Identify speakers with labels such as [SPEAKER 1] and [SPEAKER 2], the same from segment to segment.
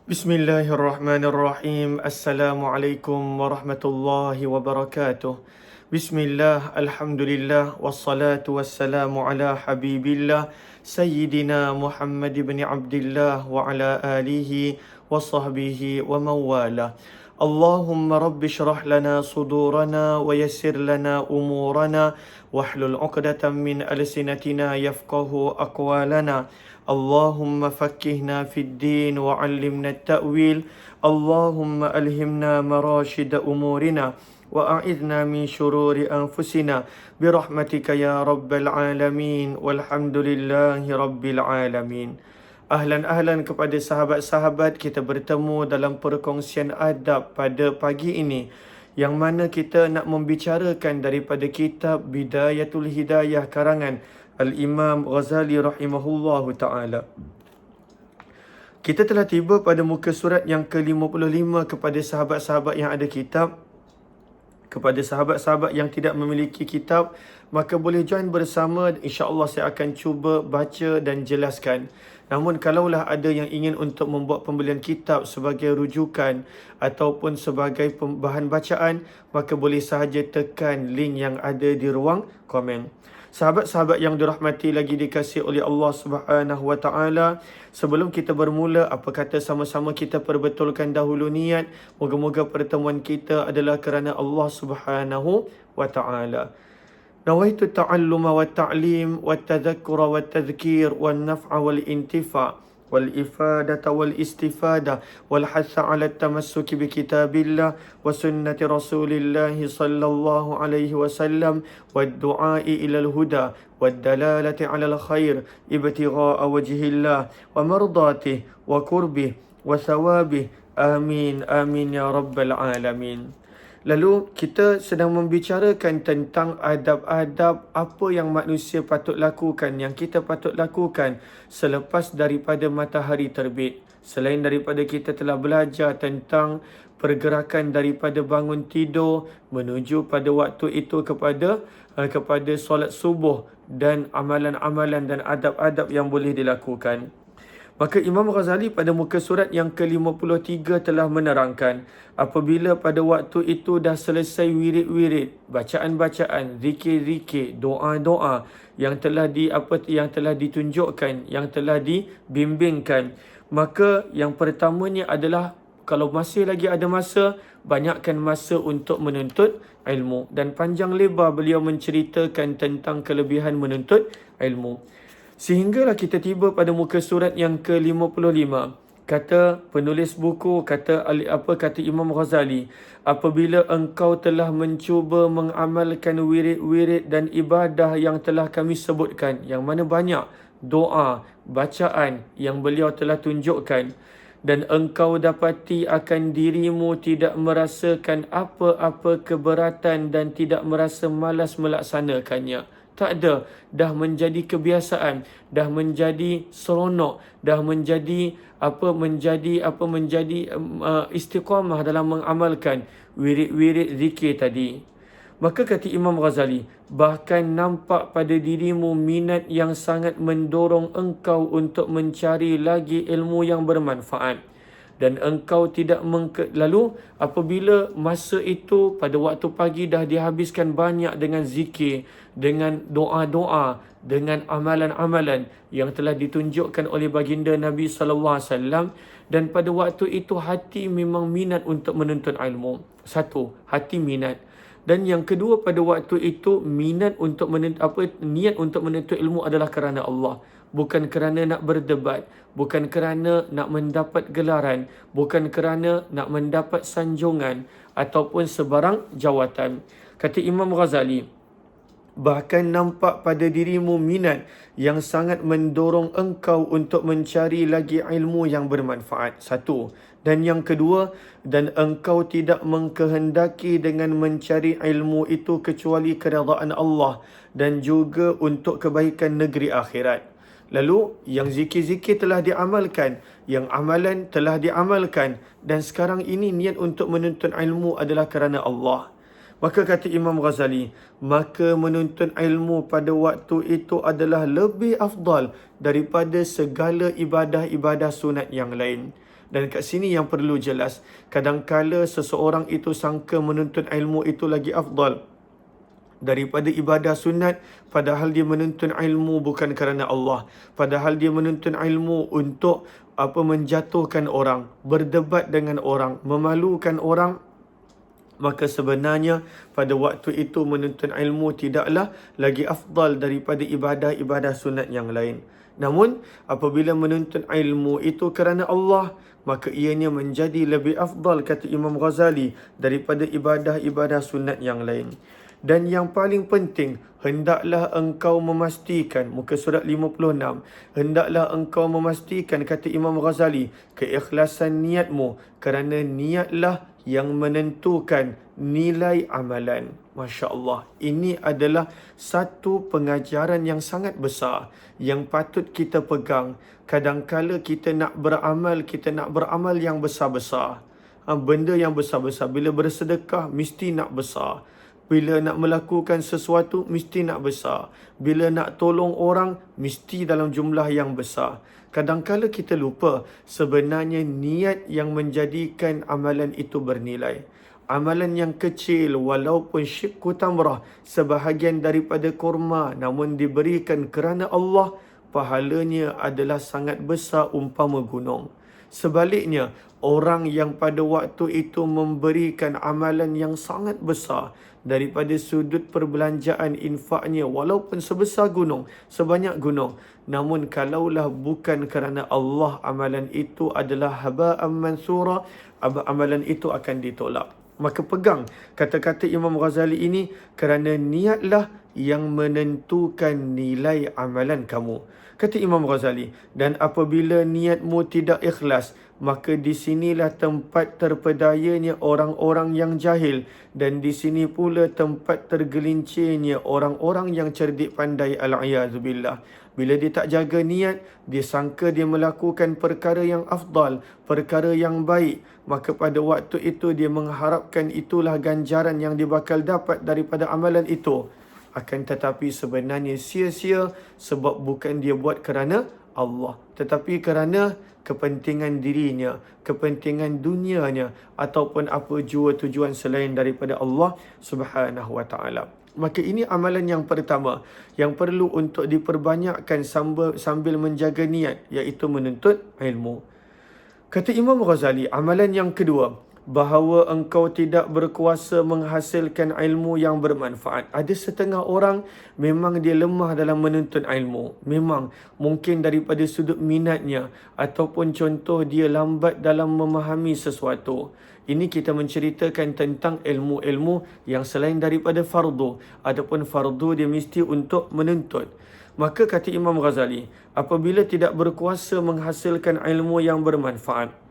[SPEAKER 1] Bismillahirrahmanirrahim. Assalamualaikum warahmatullahi wabarakatuh. Bismillah, alhamdulillah, wassalatu wassalamu ala habibillah Sayyidina Muhammad ibn Abdullah wa ala alihi wa sahbihi wa mawala. Allahumma rabbi syrah lana sudurana wa yassir lana umurana wahlul uqdatan min alsinatina yafqahu aqwalana. اللهم فكهنا في الدين وعلمنا التأويل اللهم ألهمنا مراشد أمورنا وأعذنا من شرور أنفسنا برحمتك يا رب العالمين والحمد لله رب العالمين. Ahlan kepada sahabat-sahabat, kita bertemu dalam perkongsian adab pada pagi ini yang mana kita nak membicarakan daripada kitab Bidayatul Hidayah karangan Al-Imam Ghazali rahimahullahu ta'ala. Kita telah tiba pada muka surat yang ke-55 kepada sahabat-sahabat yang ada kitab. Kepada sahabat-sahabat yang tidak memiliki kitab, maka boleh join bersama. InsyaAllah saya akan cuba baca dan jelaskan. Namun kalaulah ada yang ingin untuk membuat pembelian kitab sebagai rujukan ataupun sebagai bahan bacaan, maka boleh sahaja tekan link yang ada di ruang komen. Sahabat-sahabat yang dirahmati lagi dikasihi oleh Allah Subhanahu wa taala, sebelum kita bermula, apa kata sama-sama kita perbetulkan dahulu niat. Moga-moga pertemuan kita adalah kerana Allah Subhanahu wa taala. Nawaitu ta'alluma wa ta'lim wa tadhakkura wa tadhkir wa naf'a wal intifa' والإفادة والاستفادة والحث على التمسك بكتاب الله وسنة رسول الله صلى الله عليه وسلم والدعاء إلى الهدى والدلالة على الخير ابتغاء وجه الله ومرضاته وقربه وثوابه آمين آمين يا رب العالمين. Lalu kita sedang membicarakan tentang adab-adab apa yang manusia patut lakukan, yang kita patut lakukan selepas daripada matahari terbit. Selain daripada kita telah belajar tentang pergerakan daripada bangun tidur menuju pada waktu itu kepada solat subuh dan amalan-amalan dan adab-adab yang boleh dilakukan. Maka Imam Ghazali pada muka surat yang ke-53 telah menerangkan, apabila pada waktu itu dah selesai wirid-wirid, bacaan-bacaan, zikir-zikir, doa-doa yang telah ditunjukkan, yang telah dibimbingkan, maka yang pertamanya adalah kalau masih lagi ada masa, banyakkan masa untuk menuntut ilmu. Dan panjang lebar beliau menceritakan tentang kelebihan menuntut ilmu. Sehinggalah kita tiba pada muka surat yang ke-55. Kata penulis buku, kata Imam Ghazali, apabila engkau telah mencuba mengamalkan wirid-wirid dan ibadah yang telah kami sebutkan, yang mana banyak doa, bacaan yang beliau telah tunjukkan, dan engkau dapati akan dirimu tidak merasakan apa-apa keberatan dan tidak merasa malas melaksanakannya. Tak ada, dah menjadi kebiasaan, dah menjadi seronok, dah menjadi istiqamah dalam mengamalkan wirid-wirid zikir tadi. Maka kata Imam Ghazali, bahkan nampak pada dirimu minat yang sangat mendorong engkau untuk mencari lagi ilmu yang bermanfaat. Dan engkau tidak lalu apabila masa itu pada waktu pagi dah dihabiskan banyak dengan zikir, dengan doa-doa, dengan amalan-amalan yang telah ditunjukkan oleh baginda Nabi sallallahu alaihi wasallam, dan pada waktu itu hati memang minat untuk menuntut ilmu. Satu, hati minat. Dan yang kedua, pada waktu itu niat untuk menuntut ilmu adalah kerana Allah. Bukan kerana nak berdebat, bukan kerana nak mendapat gelaran, bukan kerana nak mendapat sanjungan ataupun sebarang jawatan. Kata Imam Ghazali, bahkan nampak pada dirimu minat yang sangat mendorong engkau untuk mencari lagi ilmu yang bermanfaat. Satu. Dan yang kedua, dan engkau tidak mengkehendaki dengan mencari ilmu itu kecuali keredaan Allah dan juga untuk kebaikan negeri akhirat. Lalu yang zikir-zikir telah diamalkan, yang amalan telah diamalkan, dan sekarang ini niat untuk menuntut ilmu adalah kerana Allah. Maka kata Imam Ghazali, maka menuntut ilmu pada waktu itu adalah lebih afdal daripada segala ibadah-ibadah sunat yang lain. Dan kat sini yang perlu jelas, kadangkala seseorang itu sangka menuntut ilmu itu lagi afdal daripada ibadah sunat, padahal dia menuntut ilmu bukan kerana Allah, padahal dia menuntut ilmu untuk menjatuhkan orang, berdebat dengan orang, memalukan orang. Maka sebenarnya pada waktu itu menuntut ilmu tidaklah lagi afdal daripada ibadah-ibadah sunat yang lain. Namun apabila menuntut ilmu itu kerana Allah, maka ianya menjadi lebih afdal, kata Imam Ghazali, daripada ibadah-ibadah sunat yang lain. Dan yang paling penting, hendaklah engkau memastikan, muka surat 56, hendaklah engkau memastikan, kata Imam Ghazali, keikhlasan niatmu, kerana niatlah yang menentukan nilai amalan. Masya Allah, ini adalah satu pengajaran yang sangat besar yang patut kita pegang. Kadangkala kita nak beramal yang besar-besar. Benda yang besar-besar, bila bersedekah mesti nak besar. Bila nak melakukan sesuatu, mesti nak besar. Bila nak tolong orang, mesti dalam jumlah yang besar. Kadangkala kita lupa, sebenarnya niat yang menjadikan amalan itu bernilai. Amalan yang kecil, walaupun syikku tamrah, sebahagian daripada kurma, namun diberikan kerana Allah, pahalanya adalah sangat besar umpama gunung. Sebaliknya, orang yang pada waktu itu memberikan amalan yang sangat besar daripada sudut perbelanjaan infaknya, walaupun sebesar gunung, sebanyak gunung, namun kalaulah bukan kerana Allah, amalan itu adalah haba'an mansura, amalan itu akan ditolak. Maka pegang kata-kata Imam Ghazali ini, kerana niatlah yang menentukan nilai amalan kamu. Kata Imam Ghazali, dan apabila niatmu tidak ikhlas, maka di sinilah tempat terpedayanya orang-orang yang jahil, dan di sini pula tempat tergelincirnya orang-orang yang cerdik pandai, al-'iyazubillah. Bila dia tak jaga niat, dia sangka dia melakukan perkara yang afdal, perkara yang baik, maka pada waktu itu dia mengharapkan itulah ganjaran yang dia bakal dapat daripada amalan itu. Akan tetapi sebenarnya sia-sia, sebab bukan dia buat kerana Allah, tetapi kerana kepentingan dirinya, kepentingan dunianya, ataupun apa jua tujuan selain daripada Allah Subhanahu wa ta'ala. Maka ini amalan yang pertama yang perlu untuk diperbanyakkan sambil menjaga niat, iaitu menuntut ilmu. Kata Imam Ghazali, amalan yang kedua, bahawa engkau tidak berkuasa menghasilkan ilmu yang bermanfaat. Ada setengah orang memang dia lemah dalam menuntut ilmu. Memang mungkin daripada sudut minatnya, ataupun contoh dia lambat dalam memahami sesuatu. Ini kita menceritakan tentang ilmu-ilmu yang selain daripada fardu. Adapun fardu dia mesti untuk menuntut. Maka kata Imam Ghazali, apabila tidak berkuasa menghasilkan ilmu yang bermanfaat,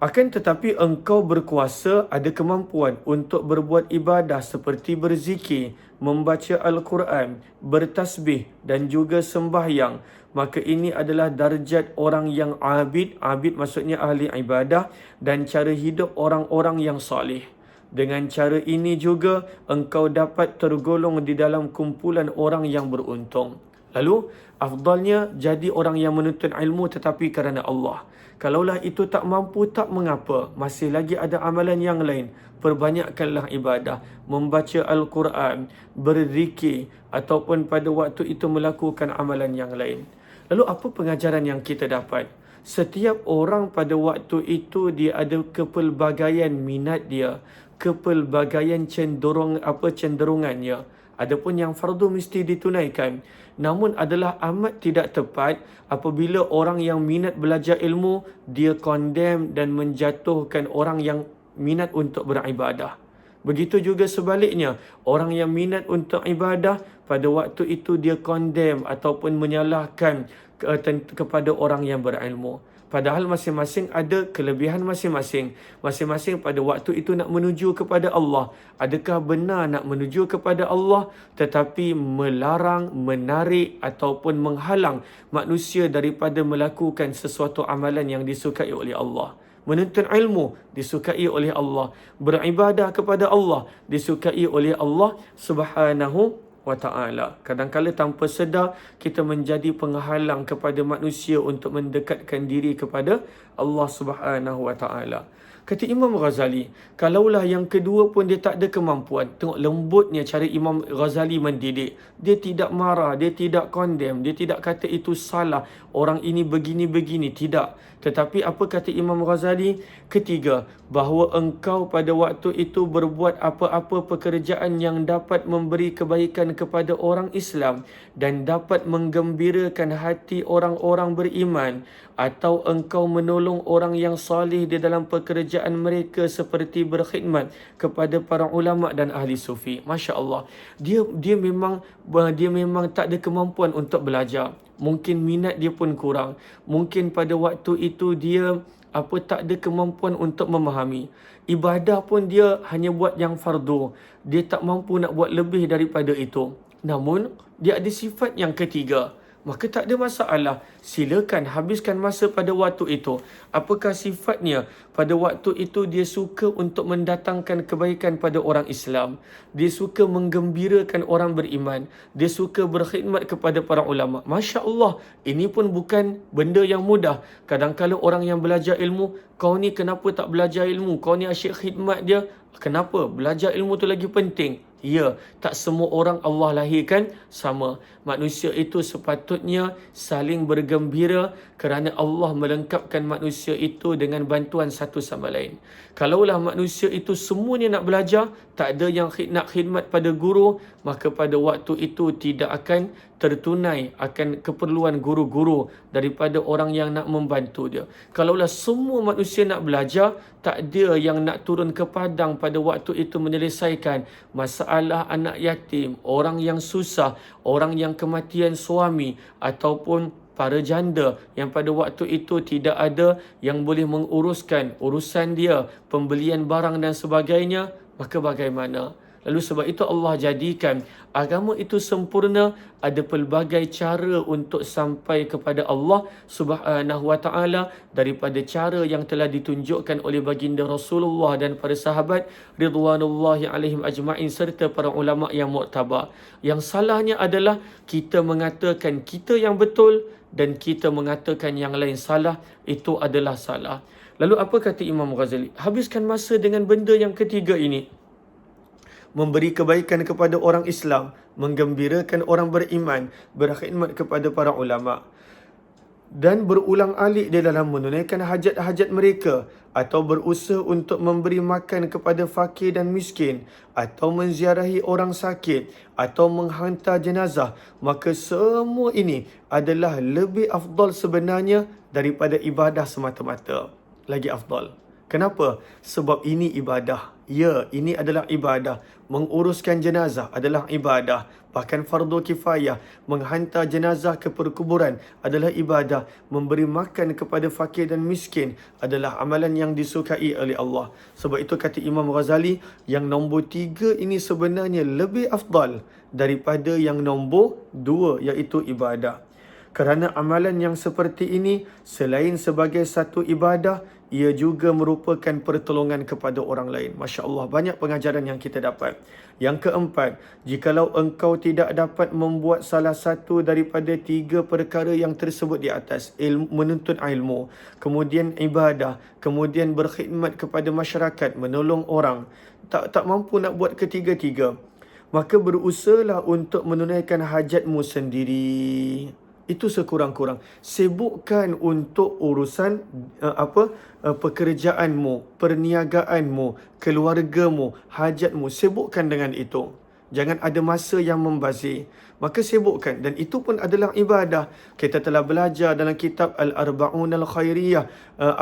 [SPEAKER 1] akan tetapi engkau berkuasa, ada kemampuan untuk berbuat ibadah seperti berzikir, membaca Al-Quran, bertasbih dan juga sembahyang, maka ini adalah darjat orang yang abid. Abid maksudnya ahli ibadah, dan cara hidup orang-orang yang salih. Dengan cara ini juga engkau dapat tergolong di dalam kumpulan orang yang beruntung. Lalu, afdalnya jadi orang yang menuntut ilmu tetapi kerana Allah. Kalaulah itu tak mampu, tak mengapa. Masih lagi ada amalan yang lain. Perbanyakkanlah ibadah, membaca Al-Quran, berzikir, ataupun pada waktu itu melakukan amalan yang lain. Lalu apa pengajaran yang kita dapat? Setiap orang pada waktu itu dia ada kepelbagaian minat dia, kepelbagaian cenderungannya. Adapun yang fardu mesti ditunaikan. Namun adalah amat tidak tepat apabila orang yang minat belajar ilmu, dia condemn dan menjatuhkan orang yang minat untuk beribadah. Begitu juga sebaliknya, orang yang minat untuk ibadah, pada waktu itu dia condemn ataupun menyalahkan kepada orang yang berilmu. Padahal masing-masing ada kelebihan masing-masing. Masing-masing pada waktu itu nak menuju kepada Allah. Adakah benar nak menuju kepada Allah tetapi melarang, menarik ataupun menghalang manusia daripada melakukan sesuatu amalan yang disukai oleh Allah? Menuntut ilmu disukai oleh Allah. Beribadah kepada Allah disukai oleh Allah Subhanahu wa ta'ala. Kadang-kala tanpa sedar kita menjadi penghalang kepada manusia untuk mendekatkan diri kepada Allah Subhanahu wa ta'ala. Kata Imam Ghazali, kalaulah yang kedua pun dia tak ada kemampuan. Tengok lembutnya cara Imam Ghazali mendidik. Dia tidak marah, dia tidak condemn, dia tidak kata itu salah, orang ini begini-begini, tidak. Tetapi apa kata Imam Ghazali? Ketiga, bahawa engkau pada waktu itu berbuat apa-apa pekerjaan yang dapat memberi kebaikan kepada orang Islam dan dapat menggembirakan hati orang-orang beriman, atau engkau menolong orang yang salih di dalam pekerjaan mereka seperti berkhidmat kepada para ulama dan ahli sufi. Masya Allah, dia memang tak ada kemampuan untuk belajar. Mungkin minat dia pun kurang. Mungkin pada waktu itu dia tak ada kemampuan untuk memahami. Ibadah pun dia hanya buat yang fardu. Dia tak mampu nak buat lebih daripada itu. Namun dia ada sifat yang ketiga. Maka tak ada masalah. Silakan habiskan masa pada waktu itu. Apakah sifatnya? Pada waktu itu dia suka untuk mendatangkan kebaikan pada orang Islam. Dia suka menggembirakan orang beriman. Dia suka berkhidmat kepada para ulama. Masya Allah, ini pun bukan benda yang mudah. Kadang-kadang orang yang belajar ilmu, kau ni kenapa tak belajar ilmu? Kau ni asyik khidmat dia. Kenapa? Belajar ilmu tu lagi penting. Ya, tak semua orang Allah lahirkan sama. Manusia itu sepatutnya saling bergembira kerana Allah melengkapkan manusia itu dengan bantuan satu sama lain. Kalaulah manusia itu semuanya nak belajar, tak ada yang nak khidmat pada guru, maka pada waktu itu tidak akan tertunai akan keperluan guru-guru daripada orang yang nak membantu dia. Kalaulah semua manusia nak belajar, tak ada yang nak turun ke padang pada waktu itu menyelesaikan masalah anak yatim, orang yang susah, orang yang kematian suami, ataupun para janda yang pada waktu itu tidak ada yang boleh menguruskan urusan dia, pembelian barang dan sebagainya, maka bagaimana? Lalu sebab itu Allah jadikan agama itu sempurna, ada pelbagai cara untuk sampai kepada Allah Subhanahu wa ta'ala daripada cara yang telah ditunjukkan oleh baginda Rasulullah dan para sahabat ridwanullahi alaihim ajma'in serta para ulama yang muktabar. Yang salahnya adalah kita mengatakan kita yang betul dan kita mengatakan yang lain salah, itu adalah salah. Lalu apa kata Imam Ghazali? Habiskan masa dengan benda yang ketiga ini. Memberi kebaikan kepada orang Islam, menggembirakan orang beriman, berkhidmat kepada para ulama, dan berulang alik di dalam menunaikan hajat-hajat mereka, atau berusaha untuk memberi makan kepada fakir dan miskin, atau menziarahi orang sakit, atau menghantar jenazah, maka semua ini adalah lebih afdal sebenarnya daripada ibadah semata-mata. Lagi afdal. Kenapa? Sebab ini ibadah. Ya, ini adalah ibadah. Menguruskan jenazah adalah ibadah. Bahkan fardu kifayah. Menghantar jenazah ke perkuburan adalah ibadah. Memberi makan kepada fakir dan miskin adalah amalan yang disukai oleh Allah. Sebab itu kata Imam Ghazali, yang nombor 3 ini sebenarnya lebih afdal daripada yang nombor 2, iaitu ibadah. Kerana amalan yang seperti ini, selain sebagai satu ibadah, ia juga merupakan pertolongan kepada orang lain. Masya Allah, banyak pengajaran yang kita dapat. Yang keempat, jikalau engkau tidak dapat membuat salah satu daripada 3 perkara yang tersebut di atas, menuntut ilmu, kemudian ibadah, kemudian berkhidmat kepada masyarakat, menolong orang, tak mampu nak buat ketiga-tiga, maka berusahalah untuk menunaikan hajatmu sendiri. Itu sekurang-kurang. Sibukkan untuk urusan pekerjaanmu, perniagaanmu, keluargamu, hajatmu. Sibukkan dengan itu. Jangan ada masa yang membazir. Maka sibukkan. Dan itu pun adalah ibadah. Kita telah belajar dalam kitab Al-Arba'un Al-Khairiyah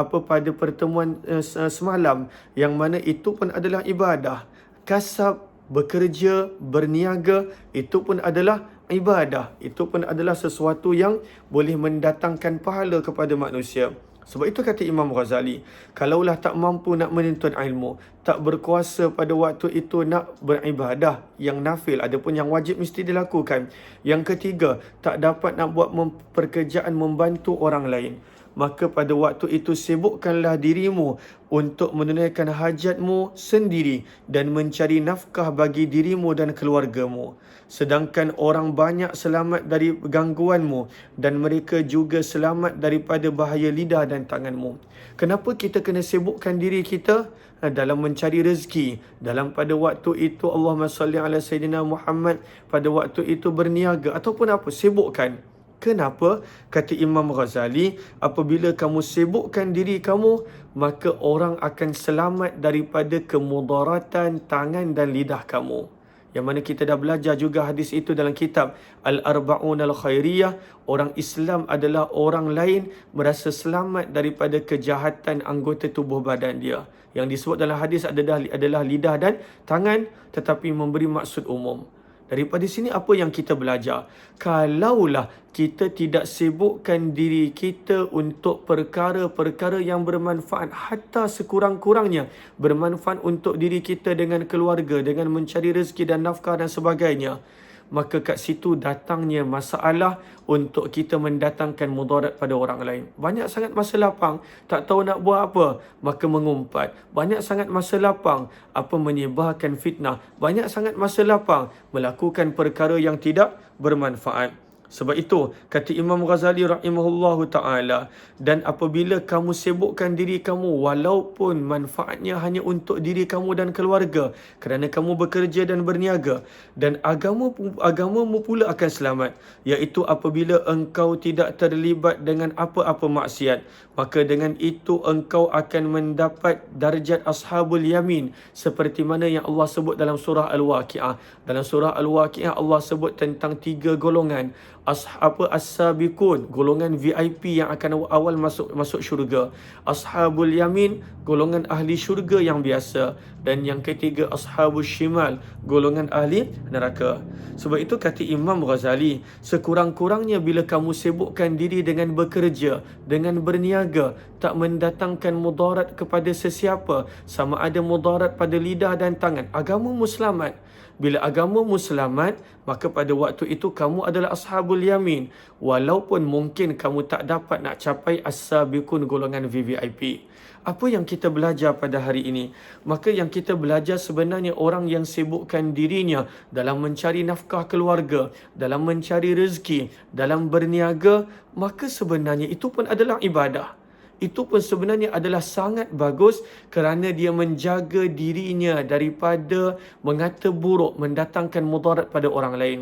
[SPEAKER 1] pada pertemuan semalam, yang mana itu pun adalah ibadah. Kasab, bekerja, berniaga, itu pun adalah ibadah. Itu pun adalah sesuatu yang boleh mendatangkan pahala kepada manusia. Sebab itu kata Imam Ghazali, kalaulah tak mampu nak menuntut ilmu, tak berkuasa pada waktu itu nak beribadah yang nafil, adapun yang wajib mesti dilakukan. Yang ketiga, tak dapat nak buat pekerjaan membantu orang lain, maka pada waktu itu sibukkanlah dirimu untuk menunaikan hajatmu sendiri dan mencari nafkah bagi dirimu dan keluargamu. Sedangkan orang banyak selamat dari gangguanmu dan mereka juga selamat daripada bahaya lidah dan tanganmu. Kenapa kita kena sibukkan diri kita dalam mencari rezeki? Dalam pada waktu itu Allahumma salli ala Sayyidina Muhammad, pada waktu itu berniaga ataupun apa, sibukkan. Kenapa? Kata Imam Ghazali, apabila kamu sibukkan diri kamu, maka orang akan selamat daripada kemudaratan tangan dan lidah kamu. Yang mana kita dah belajar juga hadis itu dalam kitab Al-Arba'un Al-Khairiyah. Orang Islam adalah orang lain merasa selamat daripada kejahatan anggota tubuh badan dia. Yang disebut dalam hadis adalah lidah dan tangan, tetapi memberi maksud umum. Daripada sini apa yang kita belajar? Kalaulah kita tidak sibukkan diri kita untuk perkara-perkara yang bermanfaat, hatta sekurang-kurangnya bermanfaat untuk diri kita dengan keluarga, dengan mencari rezeki dan nafkah dan sebagainya, maka kat situ datangnya masalah untuk kita mendatangkan mudarat pada orang lain. Banyak sangat masa lapang, tak tahu nak buat apa, maka mengumpat. Banyak sangat masa lapang, menyebarkan fitnah. Banyak sangat masa lapang, melakukan perkara yang tidak bermanfaat. Sebab itu, kata Imam Ghazali rahimahullahu ta'ala, dan apabila kamu sibukkan diri kamu, walaupun manfaatnya hanya untuk diri kamu dan keluarga, kerana kamu bekerja dan berniaga, dan agamamu pula akan selamat, iaitu apabila engkau tidak terlibat dengan apa-apa maksiat, maka dengan itu engkau akan mendapat darjat ashabul yamin, seperti mana yang Allah sebut dalam surah Al-Waqi'ah. Dalam surah Al-Waqi'ah Allah sebut tentang 3 golongan. As-sabiqun, golongan VIP yang akan awal masuk syurga. Ashabul yamin, golongan ahli syurga yang biasa. Dan yang ketiga ashabul shimal, golongan ahli neraka. Sebab itu kata Imam Ghazali, sekurang-kurangnya bila kamu sibukkan diri dengan bekerja, dengan berniaga, tak mendatangkan mudarat kepada sesiapa, sama ada mudarat pada lidah dan tangan, agamamu selamat. Bila agamamu selamat, maka pada waktu itu kamu adalah ashabul yamin. Walaupun mungkin kamu tak dapat nak capai as-sabiqun, golongan VVIP. Apa yang kita belajar pada hari ini? Maka yang kita belajar sebenarnya orang yang sibukkan dirinya dalam mencari nafkah keluarga, dalam mencari rezeki, dalam berniaga, maka sebenarnya itu pun adalah ibadah. Itu pun sebenarnya adalah sangat bagus kerana dia menjaga dirinya daripada mengata buruk, mendatangkan mudarat pada orang lain.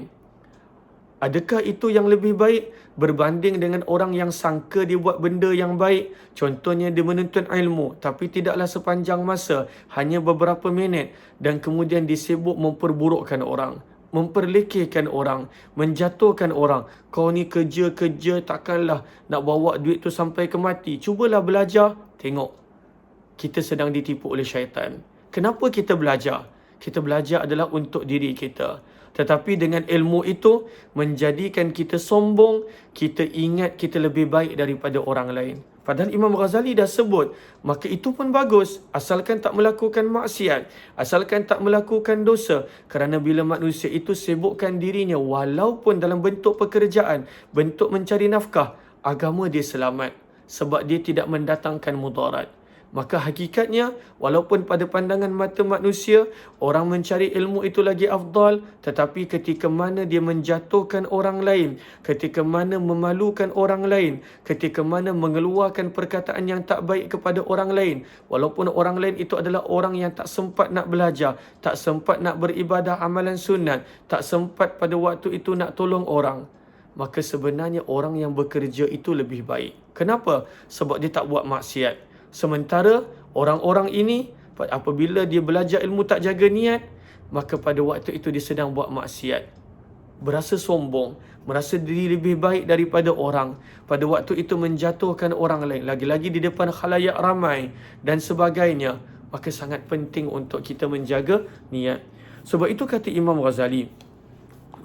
[SPEAKER 1] Adakah itu yang lebih baik berbanding dengan orang yang sangka dia buat benda yang baik? Contohnya dia menuntut ilmu tapi tidaklah sepanjang masa, hanya beberapa minit, dan kemudian disibuk memperburukkan orang, memperlekehkan orang, menjatuhkan orang. Kau ni kerja takkanlah nak bawa duit tu sampai ke mati. Cubalah belajar, tengok kita sedang ditipu oleh syaitan. Kenapa kita belajar? Kita belajar adalah untuk diri kita. Tetapi dengan ilmu itu menjadikan kita sombong, kita ingat kita lebih baik daripada orang lain. Padahal Imam Ghazali dah sebut, maka itu pun bagus, asalkan tak melakukan maksiat, asalkan tak melakukan dosa. Kerana bila manusia itu sibukkan dirinya, walaupun dalam bentuk pekerjaan, bentuk mencari nafkah, agama dia selamat. Sebab dia tidak mendatangkan mudarat. Maka hakikatnya, walaupun pada pandangan mata manusia, orang mencari ilmu itu lagi afdal, tetapi ketika mana dia menjatuhkan orang lain, ketika mana memalukan orang lain, ketika mana mengeluarkan perkataan yang tak baik kepada orang lain, walaupun orang lain itu adalah orang yang tak sempat nak belajar, tak sempat nak beribadah amalan sunat, tak sempat pada waktu itu nak tolong orang, maka sebenarnya orang yang bekerja itu lebih baik. Kenapa? Sebab dia tak buat maksiat. Sementara orang-orang ini apabila dia belajar ilmu tak jaga niat, maka pada waktu itu dia sedang buat maksiat. Berasa sombong, merasa diri lebih baik daripada orang. Pada waktu itu menjatuhkan orang lain, lagi-lagi di depan khalayak ramai dan sebagainya. Maka sangat penting untuk kita menjaga niat. Sebab itu kata Imam Ghazali,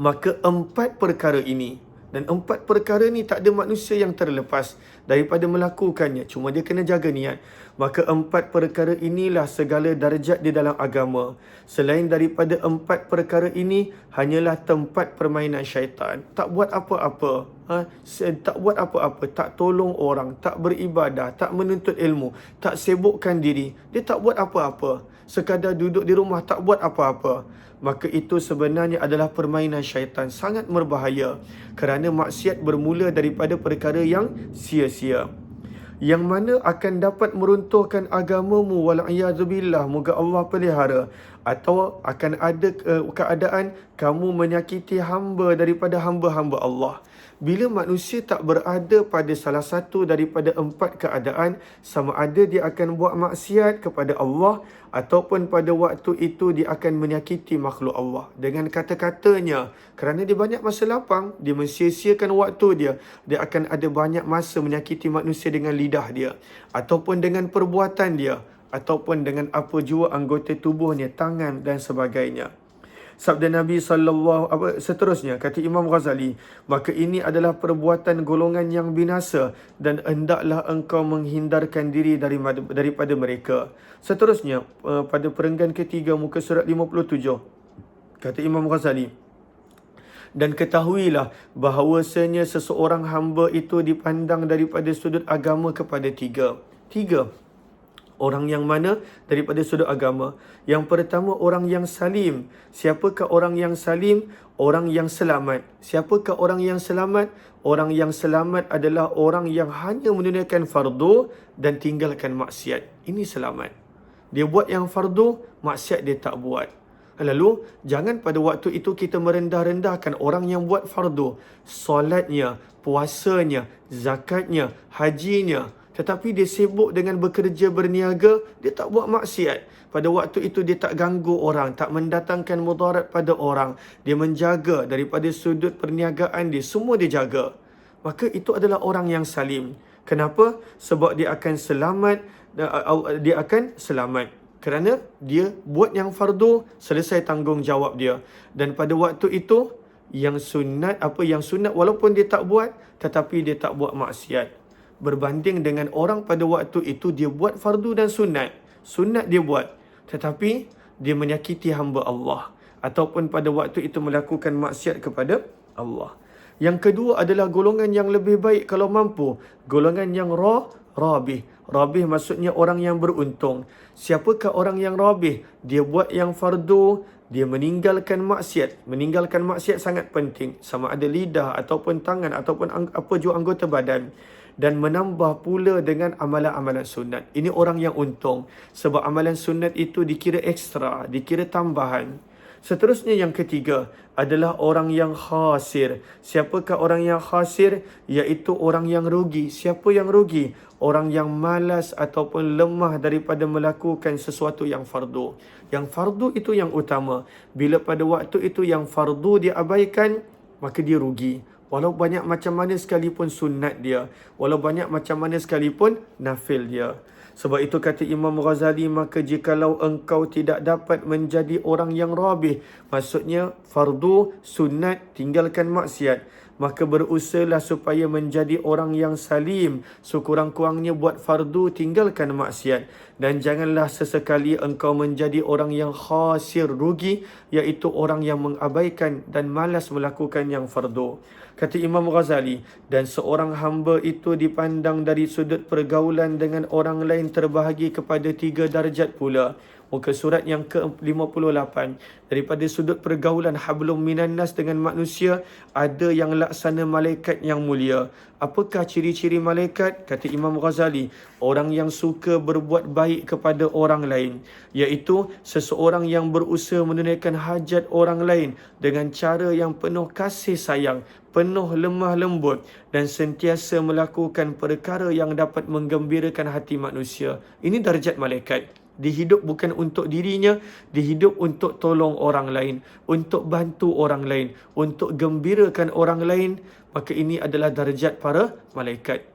[SPEAKER 1] maka 4 perkara ini, Dan 4 perkara ni tak ada manusia yang terlepas daripada melakukannya. Cuma dia kena jaga niat. Maka 4 perkara inilah segala darjat di dalam agama. Selain daripada 4 perkara ini, hanyalah tempat permainan syaitan. Tak buat apa-apa. Tak buat apa-apa. Tak tolong orang. Tak beribadah. Tak menuntut ilmu. Tak sibukkan diri. Dia tak buat apa-apa. Sekadar duduk di rumah tak buat apa-apa. Maka itu sebenarnya adalah permainan syaitan. Sangat berbahaya. Kerana maksiat bermula daripada perkara yang sia-sia. Yang mana akan dapat meruntuhkan agamamu, wal'iyadzubillah, moga Allah pelihara. Atau akan ada keadaan kamu menyakiti hamba daripada hamba-hamba Allah. Bila manusia tak berada pada salah satu daripada 4 keadaan, sama ada dia akan buat maksiat kepada Allah, ataupun pada waktu itu dia akan menyakiti makhluk Allah dengan kata-katanya. Kerana dia banyak masa lapang, dia mensia-siakan waktu dia, dia akan ada banyak masa menyakiti manusia dengan lidah dia, ataupun dengan perbuatan dia, ataupun dengan apa jua anggota tubuhnya, tangan dan sebagainya. Sabda Nabi seterusnya, kata Imam Ghazali, maka ini adalah perbuatan golongan yang binasa dan hendaklah engkau menghindarkan diri daripada mereka. Seterusnya, pada perenggan ketiga muka surat 57, kata Imam Ghazali, dan ketahuilah bahawasanya seseorang hamba itu dipandang daripada sudut agama kepada tiga. Orang yang mana daripada sudut agama? Yang pertama, orang yang salim. Siapakah orang yang salim? Orang yang selamat. Siapakah orang yang selamat? Orang yang selamat adalah orang yang hanya menunaikan fardu dan tinggalkan maksiat. Ini selamat. Dia buat yang fardu, maksiat dia tak buat. Lalu, jangan pada waktu itu kita merendah-rendahkan orang yang buat fardu. Solatnya, puasanya, zakatnya, hajinya. Tetapi dia sibuk dengan bekerja berniaga, dia tak buat maksiat. Pada waktu itu dia tak ganggu orang, tak mendatangkan mudarat pada orang. Dia menjaga daripada sudut perniagaan dia, semua dia jaga. Maka itu adalah orang yang salim. Kenapa? Sebab dia akan selamat. Kerana dia buat yang fardu, selesai tanggungjawab dia. Dan pada waktu itu, yang sunat walaupun dia tak buat, tetapi dia tak buat maksiat. Berbanding dengan orang pada waktu itu dia buat fardu dan sunat. Sunat dia buat, tetapi dia menyakiti hamba Allah, ataupun pada waktu itu melakukan maksiat kepada Allah. Yang kedua adalah golongan yang lebih baik kalau mampu. Golongan yang rabih. Rabih maksudnya orang yang beruntung. Siapakah orang yang rabih? Dia buat yang fardu, dia meninggalkan maksiat. Meninggalkan maksiat sangat penting. Sama ada lidah ataupun tangan ataupun apa jua anggota badan. Dan menambah pula dengan amalan-amalan sunat. Ini orang yang untung. Sebab amalan sunat itu dikira ekstra, dikira tambahan. Seterusnya yang ketiga adalah orang yang khasir. Siapakah orang yang khasir? Iaitu orang yang rugi. Siapa yang rugi? Orang yang malas ataupun lemah daripada melakukan sesuatu yang fardu. Yang fardu itu yang utama. Bila pada waktu itu yang fardu dia abaikan, maka dia rugi. Walau banyak macam mana sekalipun sunat dia, walau banyak macam mana sekalipun nafil dia. Sebab itu kata Imam Ghazali, maka jikalau engkau tidak dapat menjadi orang yang rabih, maksudnya fardu, sunat, tinggalkan maksiat, maka berusahalah supaya menjadi orang yang salim. Sekurang-kurangnya buat fardu, tinggalkan maksiat. Dan janganlah sesekali engkau menjadi orang yang khasir, rugi, iaitu orang yang mengabaikan dan malas melakukan yang fardu. Kata Imam Ghazali, dan seorang hamba itu dipandang dari sudut pergaulan dengan orang lain terbahagi kepada 3 darjat pula. Muka surat yang ke-58. Daripada sudut pergaulan hablum minan nas dengan manusia, ada yang laksana malaikat yang mulia. Apakah ciri-ciri malaikat? Kata Imam Ghazali, orang yang suka berbuat baik kepada orang lain, iaitu seseorang yang berusaha menunaikan hajat orang lain dengan cara yang penuh kasih sayang, penuh lemah lembut, dan sentiasa melakukan perkara yang dapat menggembirakan hati manusia. Ini darjat malaikat. Dihidup bukan untuk dirinya, dihidup untuk tolong orang lain, untuk bantu orang lain, untuk gembirakan orang lain. Maka ini adalah darjat para malaikat.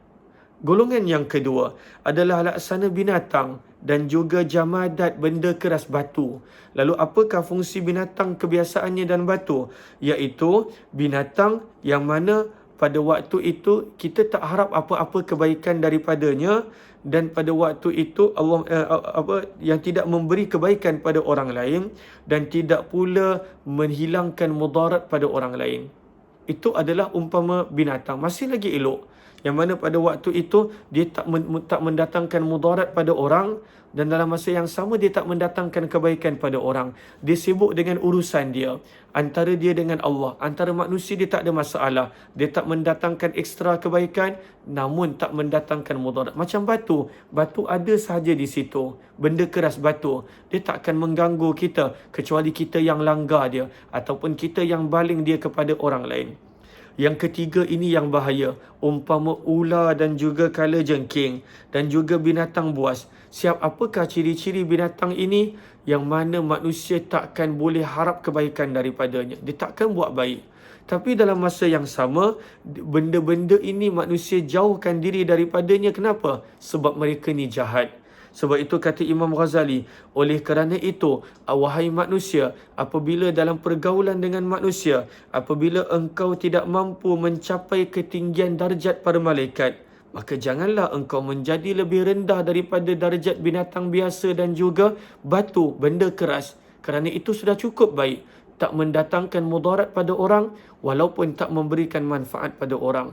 [SPEAKER 1] Golongan yang kedua adalah laksana binatang dan juga jamadat, benda keras, batu. Lalu apakah fungsi binatang, kebiasaannya dan batu? Iaitu binatang yang mana pada waktu itu kita tak harap apa-apa kebaikan daripadanya, dan pada waktu itu Allah yang tidak memberi kebaikan pada orang lain dan tidak pula menghilangkan mudarat pada orang lain. Itu adalah umpama binatang, masih lagi elok. Yang mana pada waktu itu dia tak mendatangkan mudarat pada orang, dan dalam masa yang sama dia tak mendatangkan kebaikan pada orang. Dia sibuk dengan urusan dia, antara dia dengan Allah. Antara manusia dia tak ada masalah. Dia tak mendatangkan ekstra kebaikan, namun tak mendatangkan mudarat. Macam batu. Batu ada sahaja di situ. Benda keras batu. Dia tak akan mengganggu kita, kecuali kita yang langgar dia, ataupun kita yang baling dia kepada orang lain. Yang ketiga ini yang bahaya. Umpama ular dan juga kalajengking dan juga binatang buas. Apakah ciri-ciri binatang ini? Yang mana manusia takkan boleh harap kebaikan daripadanya. Dia takkan buat baik. Tapi dalam masa yang sama, benda-benda ini manusia jauhkan diri daripadanya. Kenapa? Sebab mereka ni jahat. Sebab itu kata Imam Ghazali, oleh kerana itu, wahai manusia, apabila dalam pergaulan dengan manusia, apabila engkau tidak mampu mencapai ketinggian darjat para malaikat, maka janganlah engkau menjadi lebih rendah daripada darjat binatang biasa dan juga batu, benda keras. Kerana itu sudah cukup baik. Tak mendatangkan mudarat pada orang, walaupun tak memberikan manfaat pada orang.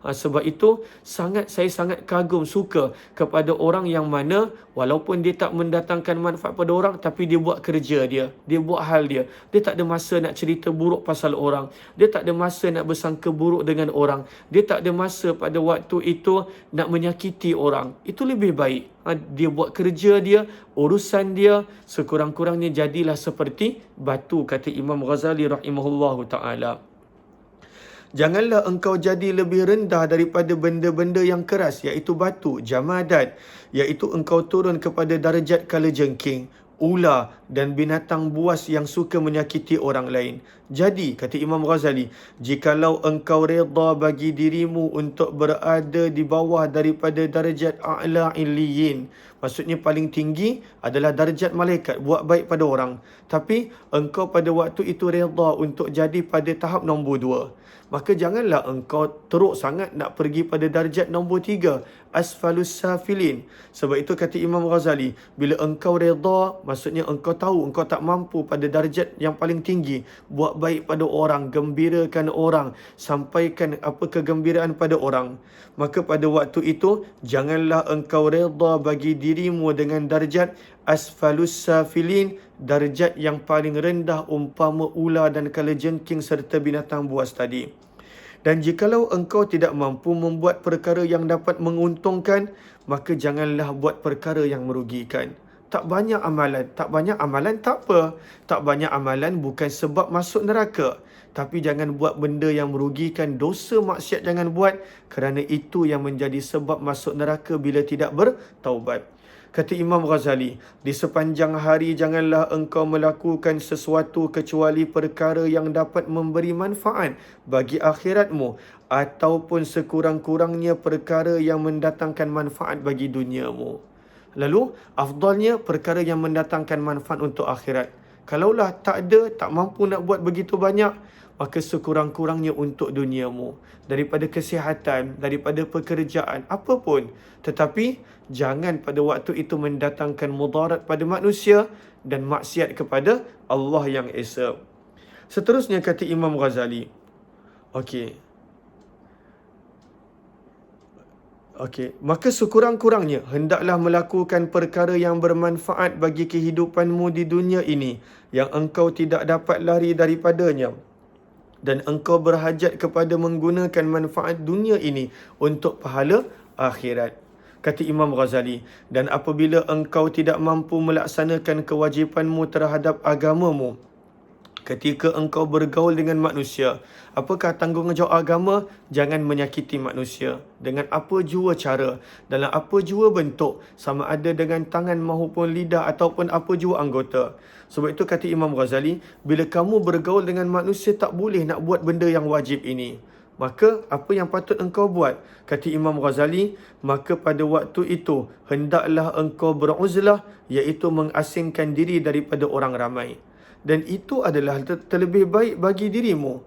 [SPEAKER 1] Sebab itu saya sangat kagum, suka kepada orang yang mana walaupun dia tak mendatangkan manfaat pada orang, tapi dia buat kerja dia, dia buat hal dia. Dia tak ada masa nak cerita buruk pasal orang. Dia tak ada masa nak bersangka buruk dengan orang. Dia tak ada masa pada waktu itu nak menyakiti orang. Itu lebih baik. Dia buat kerja dia, urusan dia, sekurang-kurangnya jadilah seperti batu, kata Imam Ghazali rahimahullahu ta'ala. Janganlah engkau jadi lebih rendah daripada benda-benda yang keras, iaitu batu, jamadat, iaitu engkau turun kepada darjat kalajengking, ular dan binatang buas yang suka menyakiti orang lain. Jadi, kata Imam Ghazali, jikalau engkau reda bagi dirimu untuk berada di bawah daripada darjat a'la illiyin, maksudnya paling tinggi adalah darjat malaikat, buat baik pada orang, tapi engkau pada waktu itu reda untuk jadi pada tahap nombor 2, maka janganlah engkau teruk sangat nak pergi pada darjat nombor 3, asfalus safilin. Sebab itu kata Imam Ghazali, bila engkau reda, maksudnya engkau tahu engkau tak mampu pada darjat yang paling tinggi, buat baik pada orang, gembirakan orang, sampaikan kegembiraan pada orang, maka pada waktu itu janganlah engkau reda bagi dirimu dengan darjat asfalus safilin, darjat yang paling rendah umpama ular dan kalajengking serta binatang buas tadi. Dan jikalau engkau tidak mampu membuat perkara yang dapat menguntungkan, maka janganlah buat perkara yang merugikan. Tak banyak amalan tak apa. Tak banyak amalan bukan sebab masuk neraka. Tapi jangan buat benda yang merugikan, dosa maksiat jangan buat, kerana itu yang menjadi sebab masuk neraka bila tidak bertaubat. Kata Imam Ghazali, di sepanjang hari janganlah engkau melakukan sesuatu kecuali perkara yang dapat memberi manfaat bagi akhiratmu, ataupun sekurang-kurangnya perkara yang mendatangkan manfaat bagi duniamu. Lalu, afdalnya perkara yang mendatangkan manfaat untuk akhirat. Kalaulah tak ada, tak mampu nak buat begitu banyak, maka sekurang-kurangnya untuk duniamu. Daripada kesihatan, daripada pekerjaan, apapun. Tetapi, jangan pada waktu itu mendatangkan mudarat pada manusia dan maksiat kepada Allah yang Esa. Seterusnya kata Imam Ghazali. Maka sekurang-kurangnya hendaklah melakukan perkara yang bermanfaat bagi kehidupanmu di dunia ini, yang engkau tidak dapat lari daripadanya, dan engkau berhajat kepada menggunakan manfaat dunia ini untuk pahala akhirat. Kata Imam Ghazali, dan apabila engkau tidak mampu melaksanakan kewajipanmu terhadap agamamu, ketika engkau bergaul dengan manusia, apakah tanggungjawab agama? Jangan menyakiti manusia dengan apa jua cara, dalam apa jua bentuk, sama ada dengan tangan maupun lidah ataupun apa jua anggota. Sebab itu kata Imam Ghazali, bila kamu bergaul dengan manusia tak boleh nak buat benda yang wajib ini, maka apa yang patut engkau buat? Kata Imam Ghazali, maka pada waktu itu hendaklah engkau beruzlah, iaitu mengasingkan diri daripada orang ramai. Dan itu adalah terlebih baik bagi dirimu.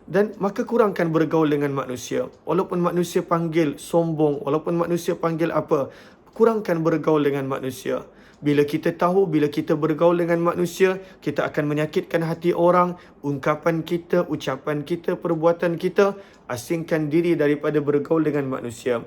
[SPEAKER 1] Dan maka kurangkan bergaul dengan manusia. Walaupun manusia panggil sombong, walaupun manusia panggil apa, kurangkan bergaul dengan manusia. Bila kita tahu, bila kita bergaul dengan manusia, kita akan menyakitkan hati orang, ungkapan kita, ucapan kita, perbuatan kita, asingkan diri daripada bergaul dengan manusia.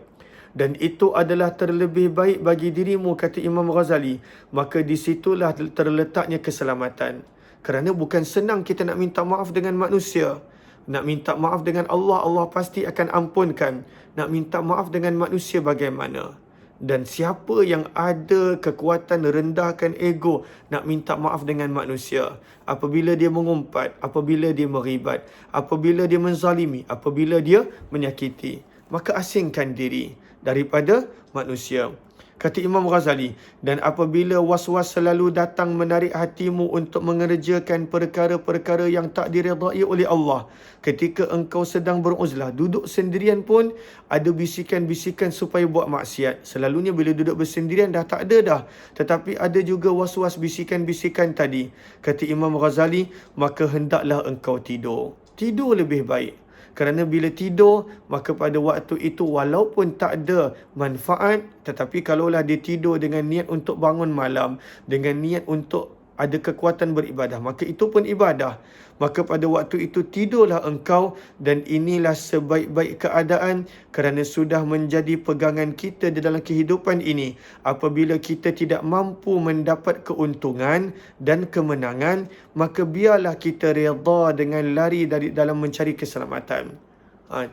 [SPEAKER 1] Dan itu adalah terlebih baik bagi dirimu, kata Imam Ghazali. Maka di situlah terletaknya keselamatan. Kerana bukan senang kita nak minta maaf dengan manusia. Nak minta maaf dengan Allah, Allah pasti akan ampunkan. Nak minta maaf dengan manusia bagaimana? Dan siapa yang ada kekuatan rendahkan ego nak minta maaf dengan manusia? Apabila dia mengumpat, apabila dia meribat, apabila dia menzalimi, apabila dia menyakiti, maka asingkan diri daripada manusia. Kata Imam Ghazali, dan apabila was-was selalu datang menarik hatimu untuk mengerjakan perkara-perkara yang tak diredai oleh Allah, ketika engkau sedang beruzlah, duduk sendirian pun ada bisikan-bisikan supaya buat maksiat. Selalunya bila duduk bersendirian dah tak ada dah. Tetapi ada juga was-was bisikan-bisikan tadi. Kata Imam Ghazali, maka hendaklah engkau tidur. Tidur lebih baik. Kerana bila tidur, maka pada waktu itu walaupun tak ada manfaat, tetapi kalaulah dia tidur dengan niat untuk bangun malam, dengan niat untuk ada kekuatan beribadah, maka itu pun ibadah. Maka pada waktu itu tidurlah engkau, dan inilah sebaik-baik keadaan kerana sudah menjadi pegangan kita di dalam kehidupan ini. Apabila kita tidak mampu mendapat keuntungan dan kemenangan, maka biarlah kita redha dengan lari dari dalam mencari keselamatan.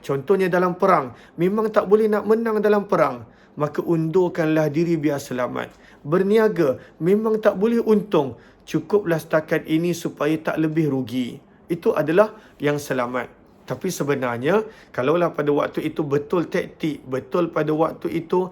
[SPEAKER 1] Contohnya dalam perang, memang tak boleh nak menang dalam perang, maka undurkanlah diri biar selamat. Berniaga, memang tak boleh untung, cukuplah setakat ini supaya tak lebih rugi. Itu adalah yang selamat. Tapi sebenarnya, kalaulah pada waktu itu betul taktik, betul pada waktu itu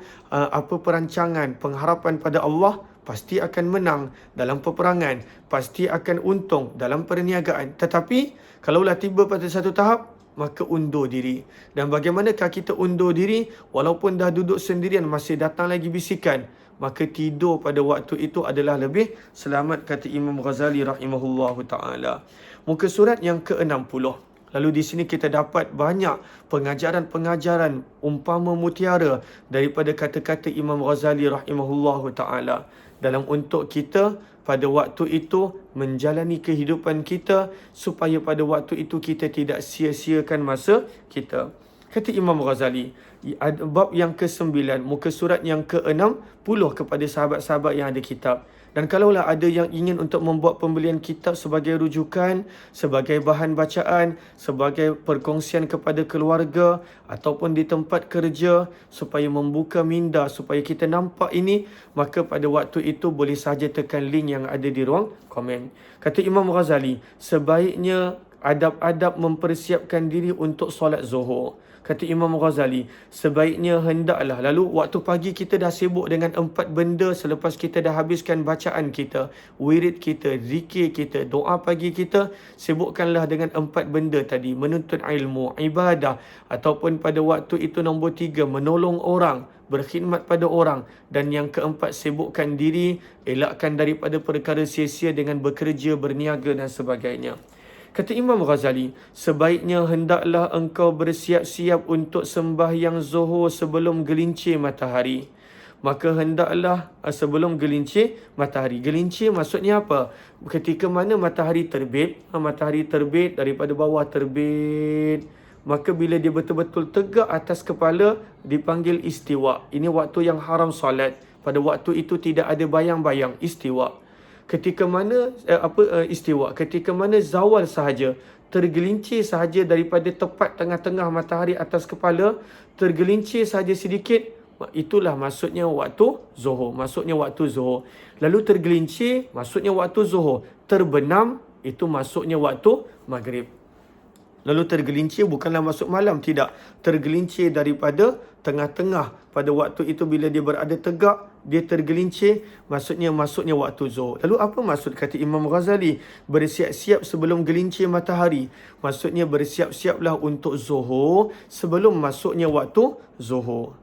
[SPEAKER 1] perancangan, pengharapan pada Allah, pasti akan menang dalam peperangan, pasti akan untung dalam perniagaan. Tetapi, kalaulah tiba pada satu tahap, maka undur diri. Dan bagaimanakah kita undur diri? Walaupun dah duduk sendirian, masih datang lagi bisikan, maka tidur pada waktu itu adalah lebih selamat, kata Imam Ghazali rahimahullahu ta'ala. Muka surat yang ke-60. Lalu di sini kita dapat banyak pengajaran-pengajaran umpama mutiara daripada kata-kata Imam Ghazali rahimahullahu ta'ala. Dalam untuk kita pada waktu itu menjalani kehidupan kita, supaya pada waktu itu kita tidak sia-siakan masa kita. Kata Imam Ghazali, bab yang ke-9, muka surat yang ke-60 kepada sahabat-sahabat yang ada kitab. Dan kalaulah ada yang ingin untuk membuat pembelian kitab sebagai rujukan, sebagai bahan bacaan, sebagai perkongsian kepada keluarga ataupun di tempat kerja, supaya membuka minda, supaya kita nampak ini, maka pada waktu itu boleh saja tekan link yang ada di ruang komen. Kata Imam Ghazali, sebaiknya adab-adab mempersiapkan diri untuk solat zuhur. Kata Imam Ghazali, sebaiknya hendaklah, lalu waktu pagi kita dah sibuk dengan 4 benda selepas kita dah habiskan bacaan kita, wirid kita, zikir kita, doa pagi kita, sibukkanlah dengan 4 benda tadi, menuntut ilmu, ibadah, ataupun pada waktu itu nombor 3, menolong orang, berkhidmat pada orang, dan yang keempat, sibukkan diri, elakkan daripada perkara sia-sia dengan bekerja, berniaga dan sebagainya. Kata Imam Ghazali, sebaiknya hendaklah engkau bersiap-siap untuk sembahyang zuhur sebelum gelincir matahari. Maka hendaklah sebelum gelincir matahari. Gelincir maksudnya apa? Ketika mana matahari terbit, daripada bawah terbit, maka bila dia betul-betul tegak atas kepala, dipanggil istiwa. Ini waktu yang haram solat. Pada waktu itu tidak ada bayang-bayang, istiwa. Ketika mana istiwa, ketika mana zawal sahaja, tergelincir sahaja daripada tepat tengah-tengah matahari atas kepala, tergelincir sahaja sedikit, itulah maksudnya waktu zuhur. Lalu tergelincir, maksudnya waktu zuhur. Terbenam, itu maksudnya waktu maghrib. Lalu tergelincir bukanlah masuk malam, tidak. Tergelincir daripada tengah-tengah. Pada waktu itu bila dia berada tegak, dia tergelincir, masuknya waktu zuhur. Lalu apa maksud kata Imam Ghazali? Bersiap-siap sebelum gelincir matahari. Maksudnya bersiap-siaplah untuk zuhur sebelum masuknya waktu zuhur.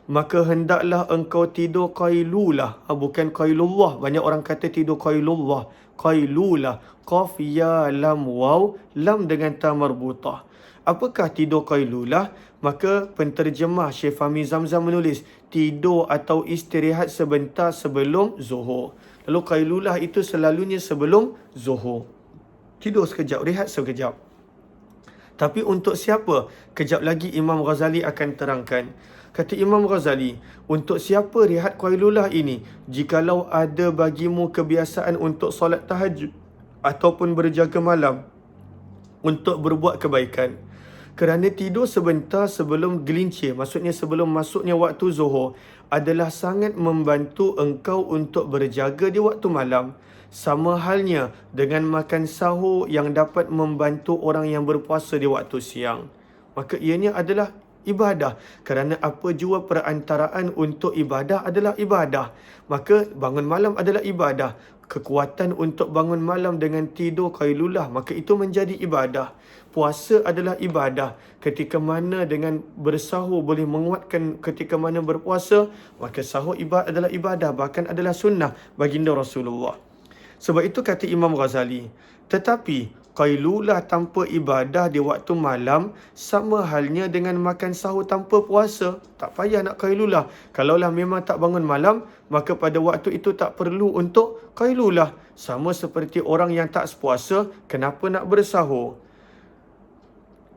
[SPEAKER 1] maka hendaklah engkau tidur qailulah. Bukan qailullah. Banyak orang kata tidur qailullah. Qailulah. Qaf, ya, lam, waw. Lam dengan ta marbutah. Apakah tidur qailulah? Maka penterjemah Syekh Fahmi Zamzam menulis, tidur atau istirahat sebentar sebelum zuhur. Lalu qailulah itu selalunya sebelum zuhur. Tidur sekejap, rehat sekejap. Tapi untuk siapa? Kejap lagi Imam Ghazali akan terangkan. Kata Imam Ghazali, untuk siapa rehat qailulah ini? Jikalau ada bagimu kebiasaan untuk solat tahajud ataupun berjaga malam untuk berbuat kebaikan. Kerana tidur sebentar sebelum gelincir, maksudnya sebelum masuknya waktu zuhur, adalah sangat membantu engkau untuk berjaga di waktu malam. Sama halnya dengan makan sahur yang dapat membantu orang yang berpuasa di waktu siang. Maka ianya adalah ibadah. Kerana apa jua perantaraan untuk ibadah adalah ibadah. Maka bangun malam adalah ibadah. Kekuatan untuk bangun malam dengan tidur qailulah, maka itu menjadi ibadah. Puasa adalah ibadah. Ketika mana dengan bersahur boleh menguatkan ketika mana berpuasa, maka sahur adalah ibadah, bahkan adalah sunnah baginda Rasulullah. Sebab itu kata Imam Ghazali, tetapi qailulah tanpa ibadah di waktu malam sama halnya dengan makan sahur tanpa puasa. Tak payah nak qailulah. Kalaulah memang tak bangun malam, maka pada waktu itu tak perlu untuk qailulah. Sama seperti orang yang tak sepuasa, kenapa nak bersahur?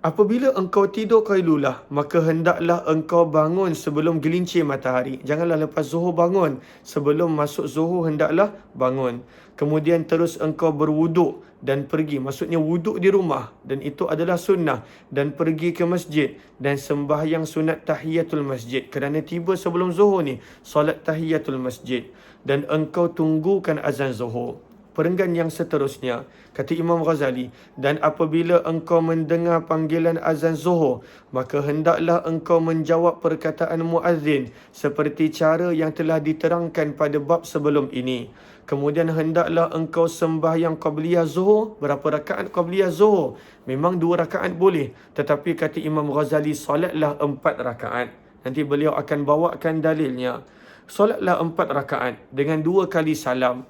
[SPEAKER 1] Apabila engkau tidur qailulah, maka hendaklah engkau bangun sebelum gelincir matahari. Janganlah lepas zuhur bangun. Sebelum masuk zuhur hendaklah bangun. Kemudian terus engkau berwuduk dan pergi. Maksudnya wuduk di rumah. Dan itu adalah sunnah. Dan pergi ke masjid. Dan sembahyang sunat tahiyatul masjid. Kerana tiba sebelum zuhur ni, solat tahiyatul masjid. Dan engkau tunggukan azan zuhur. Perenggan yang seterusnya, kata Imam Ghazali, dan apabila engkau mendengar panggilan azan zuhur, maka hendaklah engkau menjawab perkataan muazzin seperti cara yang telah diterangkan pada bab sebelum ini. Kemudian hendaklah engkau sembahyang qabliyah zuhur. Berapa rakaat qabliyah zuhur? Memang 2 rakaat boleh, tetapi kata Imam Ghazali, solatlah 4 rakaat. Nanti beliau akan bawakan dalilnya. Solatlah 4 rakaat dengan 2 kali salam.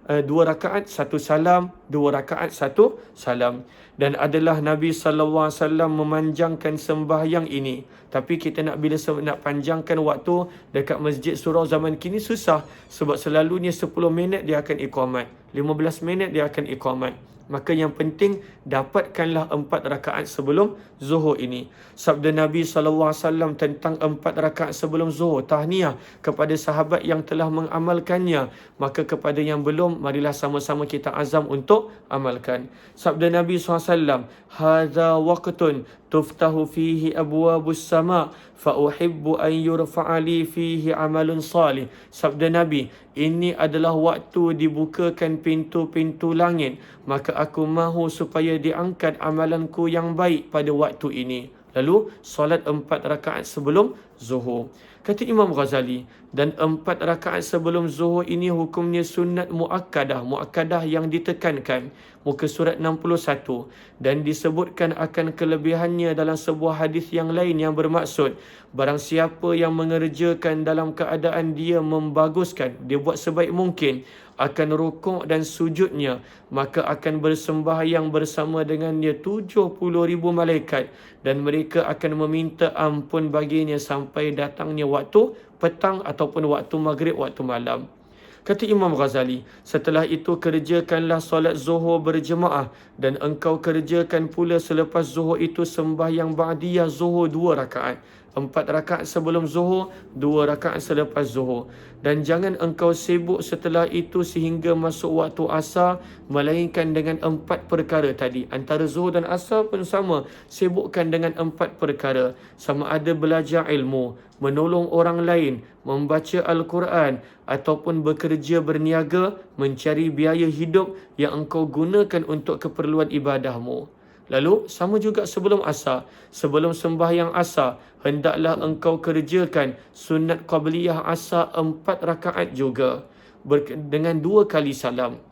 [SPEAKER 1] 2 rakaat 1 salam, 2 rakaat 1 salam. Dan adalah Nabi SAW memanjangkan sembahyang ini. Tapi kita nak nak panjangkan waktu dekat Masjid Surau zaman kini susah. Sebab selalunya 10 minit dia akan iqamat, 15 minit dia akan iqamat. Maka yang penting dapatkanlah 4 rakaat sebelum zuhur ini. Sabda Nabi SAW tentang 4 rakaat sebelum zuhur, tahniah kepada sahabat yang telah mengamalkannya. Maka kepada yang belum, marilah sama-sama kita azam untuk amalkan. Sabda Nabi SAW, hadza waqtun tuftahu fihi abwabus sama' fa uhibbu an yurfa'ali fihi amalun salih. Sabda Nabi, ini adalah waktu dibukakan pintu-pintu langit, maka aku mahu supaya diangkat amalanku yang baik pada waktu ini. Lalu solat 4 rakaat sebelum zuhur. Kata Imam Ghazali, dan 4 rakaat sebelum zuhur ini hukumnya sunat muakkadah. Muakkadah yang ditekankan. Muka surat 61. Dan disebutkan akan kelebihannya dalam sebuah hadis yang lain yang bermaksud, barang siapa yang mengerjakan dalam keadaan dia membaguskan, dia buat sebaik mungkin, akan rukuk dan sujudnya, maka akan bersembahyang bersama dengannya 70,000 malaikat, dan mereka akan meminta ampun baginya sampai datangnya waktu petang ataupun waktu maghrib, waktu malam. Kata Imam Ghazali, setelah itu kerjakanlah solat zuhur berjemaah, dan engkau kerjakan pula selepas zuhur itu sembahyang ba'diyah zuhur 2 rakaat. 4 rakaat sebelum zuhur, 2 rakaat selepas zuhur. Dan jangan engkau sibuk setelah itu sehingga masuk waktu asar, melainkan dengan 4 perkara tadi. Antara zuhur dan asar pun sama, sibukkan dengan 4 perkara. Sama ada belajar ilmu, menolong orang lain, membaca Al-Quran, ataupun bekerja berniaga, mencari biaya hidup yang engkau gunakan untuk keperluan ibadahmu. Lalu sama juga sebelum asar, sebelum sembahyang asar, hendaklah engkau kerjakan sunat qabliyah asar 4 rakaat juga dengan 2 kali salam.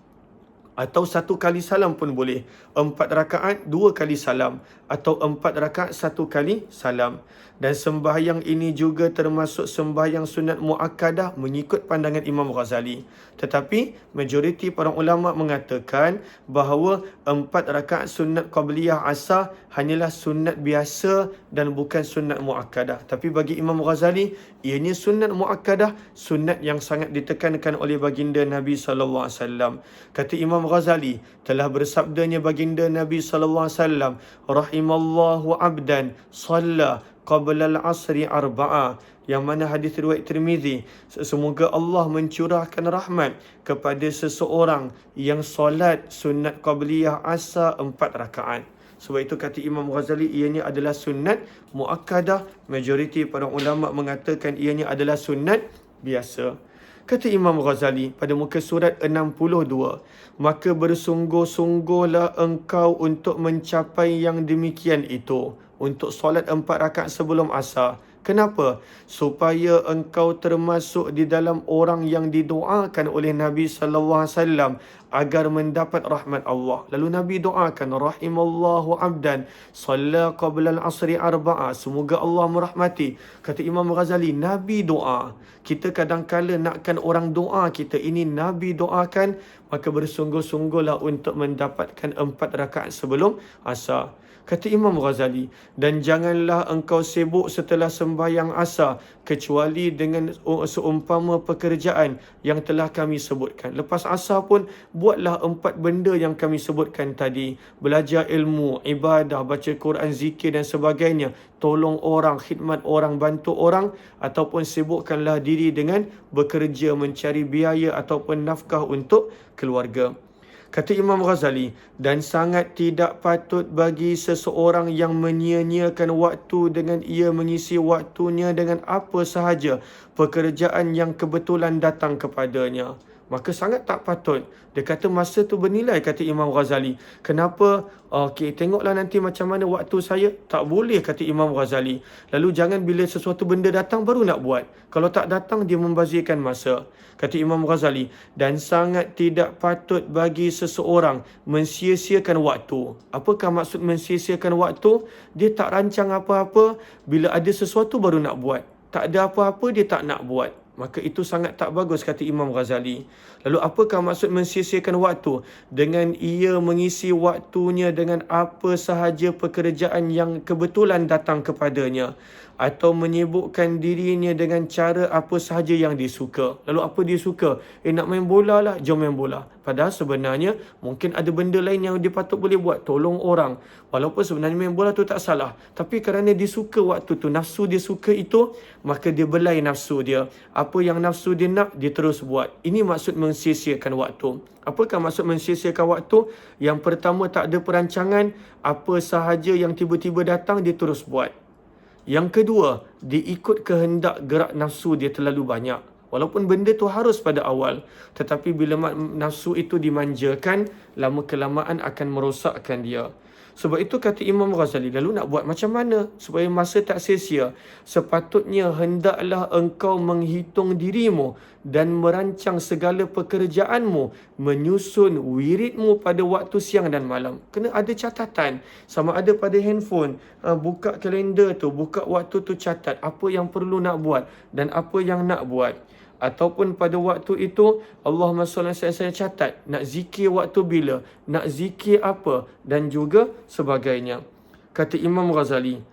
[SPEAKER 1] Atau 1 kali salam pun boleh. 4 rakaat 2 kali salam. Atau 4 rakaat 1 kali salam. Dan sembahyang ini juga termasuk sembahyang sunat muakkadah mengikut pandangan Imam Ghazali. Tetapi majoriti para ulama mengatakan bahawa 4 rakaat sunat qabliyah asar hanyalah sunat biasa dan bukan sunat muakkadah. Tapi bagi Imam Ghazali, ianya sunat muakkadah, sunat yang sangat ditekankan oleh baginda Nabi sallallahu alaihi wasallam. Kata Imam Ghazali, telah bersabdanya baginda Nabi sallallahu alaihi wasallam, rahimallahu abdan shalla qabla al-asri arba'a, yang mana hadis riwayat Tirmizi. Semoga Allah mencurahkan rahmat kepada seseorang yang solat sunat qabliyah asar 4 rakaat. Sebab itu kata Imam Ghazali, ianya adalah sunat muakkadah. Majoriti para ulama mengatakan ianya adalah sunat biasa. Kata Imam Ghazali pada muka surat 62, maka bersungguh-sungguhlah engkau untuk mencapai yang demikian itu, untuk solat 4 rakaat sebelum asar. Kenapa? Supaya engkau termasuk di dalam orang yang didoakan oleh Nabi sallallahu alaihi wasallam agar mendapat rahmat Allah. Lalu Nabi doakan, rahimallahu abdan shalla qabla al-asri arba'a, semoga Allah merahmati. Kata Imam Ghazali, Nabi doa. Kita kadang-kala nakkan orang doa kita, ini Nabi doakan, maka bersungguh-sungguhlah untuk mendapatkan 4 rakaat sebelum asar. Kata Imam Ghazali, dan janganlah engkau sibuk setelah sembahyang asar kecuali dengan seumpama pekerjaan yang telah kami sebutkan. Lepas asar pun buatlah 4 benda yang kami sebutkan tadi. Belajar ilmu, ibadah, baca Quran, zikir dan sebagainya. Tolong orang, khidmat orang, bantu orang, ataupun sibukkanlah diri dengan bekerja, mencari biaya ataupun nafkah untuk keluarga. Kata Imam Ghazali, dan sangat tidak patut bagi seseorang yang menyia-nyiakan waktu dengan ia mengisi waktunya dengan apa sahaja pekerjaan yang kebetulan datang kepadanya. Maka sangat tak patut. Dia kata masa tu bernilai, kata Imam Ghazali. Kenapa? Okey, tengoklah nanti macam mana waktu saya. Tak boleh, kata Imam Ghazali. Lalu jangan bila sesuatu benda datang baru nak buat. Kalau tak datang, dia membazirkan masa. Kata Imam Ghazali, dan sangat tidak patut bagi seseorang mensia-siakan waktu. Apakah maksud mensia-siakan waktu? Dia tak rancang apa-apa, bila ada sesuatu baru nak buat. Tak ada apa-apa, dia tak nak buat. Maka itu sangat tak bagus, kata Imam Ghazali. Lalu apakah maksud mensia-siakan waktu? Dengan ia mengisi waktunya dengan apa sahaja pekerjaan yang kebetulan datang kepadanya, atau menyibukkan dirinya dengan cara apa sahaja yang disuka. Lalu apa dia suka? Nak main bola lah, jom main bola. Padahal sebenarnya mungkin ada benda lain yang dia patut boleh buat, tolong orang. Walaupun sebenarnya main bola tu tak salah, tapi kerana dia suka waktu tu, nafsu dia suka itu, maka dia belai nafsu dia. Apa yang nafsu dia nak, dia terus buat. Ini maksud mensia-siakan waktu. Apakah maksud mensia-siakan waktu? Yang pertama, tak ada perancangan, apa sahaja yang tiba-tiba datang dia terus buat. Yang kedua, dia ikut kehendak gerak nafsu dia terlalu banyak. Walaupun benda tu harus pada awal, tetapi bila nafsu itu dimanjakan, lama-kelamaan akan merosakkan dia. Sebab itu kata Imam Ghazali, lalu nak buat macam mana supaya masa tak sia-sia? Sepatutnya hendaklah engkau menghitung dirimu dan merancang segala pekerjaanmu, menyusun wiridmu pada waktu siang dan malam. Kena ada catatan, sama ada pada handphone, buka kalender tu, buka waktu tu, catat apa yang perlu nak buat dan apa yang nak buat. Ataupun pada waktu itu, Allahumma salli saya catat, nak zikir waktu bila, nak zikir apa dan juga sebagainya. Kata Imam Ghazali,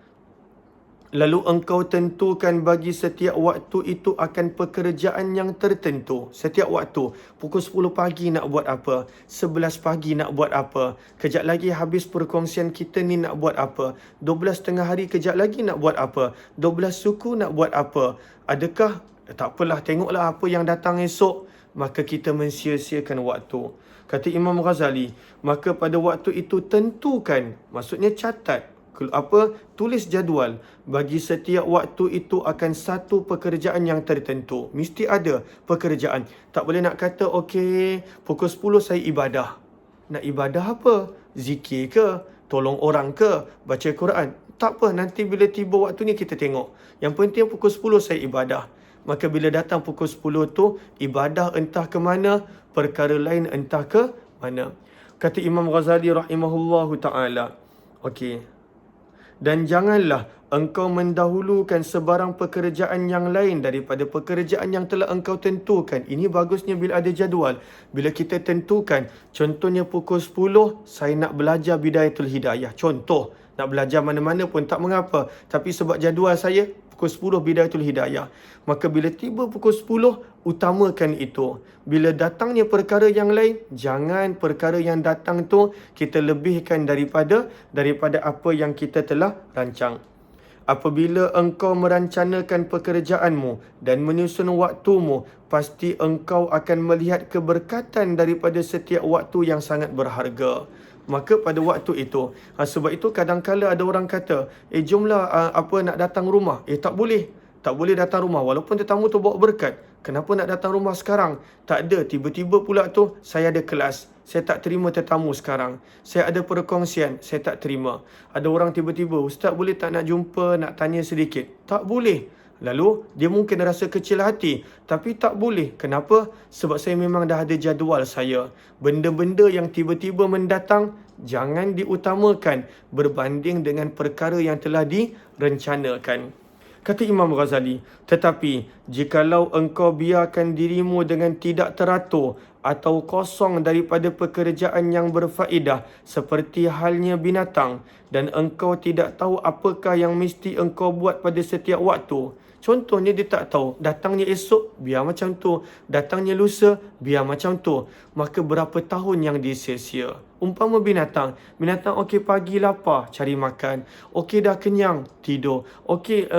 [SPEAKER 1] lalu engkau tentukan bagi setiap waktu itu akan pekerjaan yang tertentu. Setiap waktu, pukul 10 pagi nak buat apa, 11 pagi nak buat apa, kejap lagi habis perkongsian kita ni nak buat apa, 12 tengah hari kejap lagi nak buat apa, 12 suku nak buat apa. Adakah tak apalah, tengoklah apa yang datang esok, maka kita mensia-siakan waktu. Kata Imam Ghazali, maka pada waktu itu tentukan, maksudnya catat, tulis jadual bagi setiap waktu itu akan satu pekerjaan yang tertentu. Mesti ada pekerjaan. Tak boleh nak kata, okey, pukul 10 saya ibadah. Nak ibadah apa? Zikir ke? Tolong orang ke? Baca Quran? Tak apa, nanti bila tiba waktu ni kita tengok. Yang penting pukul 10 saya ibadah. Maka bila datang pukul 10 tu, ibadah entah ke mana, perkara lain entah ke mana. Kata Imam Ghazali rahimahullahu ta'ala, okey, dan janganlah engkau mendahulukan sebarang pekerjaan yang lain daripada pekerjaan yang telah engkau tentukan. Ini bagusnya bila ada jadual. Bila kita tentukan, contohnya pukul 10, saya nak belajar Bidayatul Hidayah. Contoh, nak belajar mana-mana pun tak mengapa. Tapi sebab jadual saya, pukul 10 Bidayatul Hidayah. Maka bila tiba pukul 10, utamakan itu. Bila datangnya perkara yang lain, jangan perkara yang datang tu kita lebihkan daripada apa yang kita telah rancang. Apabila engkau merancanakan pekerjaanmu dan menyusun waktumu, pasti engkau akan melihat keberkatan daripada setiap waktu yang sangat berharga. Maka pada waktu itu, sebab itu kadang-kala ada orang kata, jomlah nak datang rumah. Tak boleh. Tak boleh datang rumah walaupun tetamu tu bawa berkat. Kenapa nak datang rumah sekarang? Tak ada. Tiba-tiba pula tu, saya ada kelas. Saya tak terima tetamu sekarang. Saya ada perkongsian. Saya tak terima. Ada orang tiba-tiba, Ustaz boleh tak nak jumpa, nak tanya sedikit? Tak boleh. Lalu, dia mungkin rasa kecil hati. Tapi tak boleh. Kenapa? Sebab saya memang dah ada jadual saya. Benda-benda yang tiba-tiba mendatang, jangan diutamakan berbanding dengan perkara yang telah direncanakan. Kata Imam Ghazali, tetapi jikalau engkau biarkan dirimu dengan tidak teratur atau kosong daripada pekerjaan yang berfaedah seperti halnya binatang dan engkau tidak tahu apakah yang mesti engkau buat pada setiap waktu. Contohnya dia tak tahu, datangnya esok, biar macam tu. Datangnya lusa, biar macam tu. Maka berapa tahun yang disia-sia. Umpama binatang okey pagi lapar, cari makan. Okey dah kenyang, tidur. Okey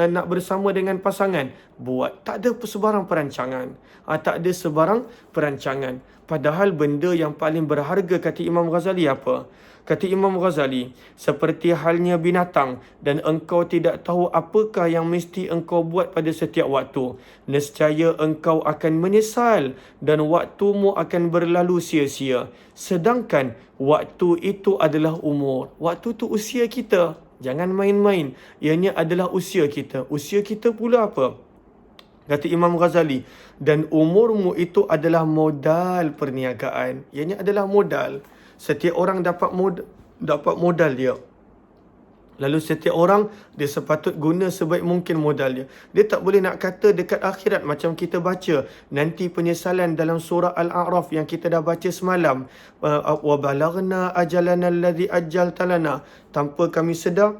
[SPEAKER 1] nak bersama dengan pasangan, buat. Tak ada sebarang perancangan. Tak ada sebarang perancangan. Padahal benda yang paling berharga kata Imam Ghazali apa? Kata Imam Ghazali, seperti halnya binatang dan engkau tidak tahu apakah yang mesti engkau buat pada setiap waktu. Nescaya engkau akan menyesal dan waktumu akan berlalu sia-sia. Sedangkan waktu itu adalah umur. Waktu itu usia kita. Jangan main-main. Ianya adalah usia kita. Usia kita pula apa? Kata Imam Ghazali, dan umurmu itu adalah modal perniagaan. Ianya adalah modal. Setiap orang dapat modal dia. Lalu setiap orang dia sepatut guna sebaik mungkin modal dia. Dia tak boleh nak kata dekat akhirat macam kita baca nanti penyesalan dalam surah Al-A'raf yang kita dah baca semalam. Wa balaghna ajalana alladhi ajjaltalana. Tanpa kami sedar,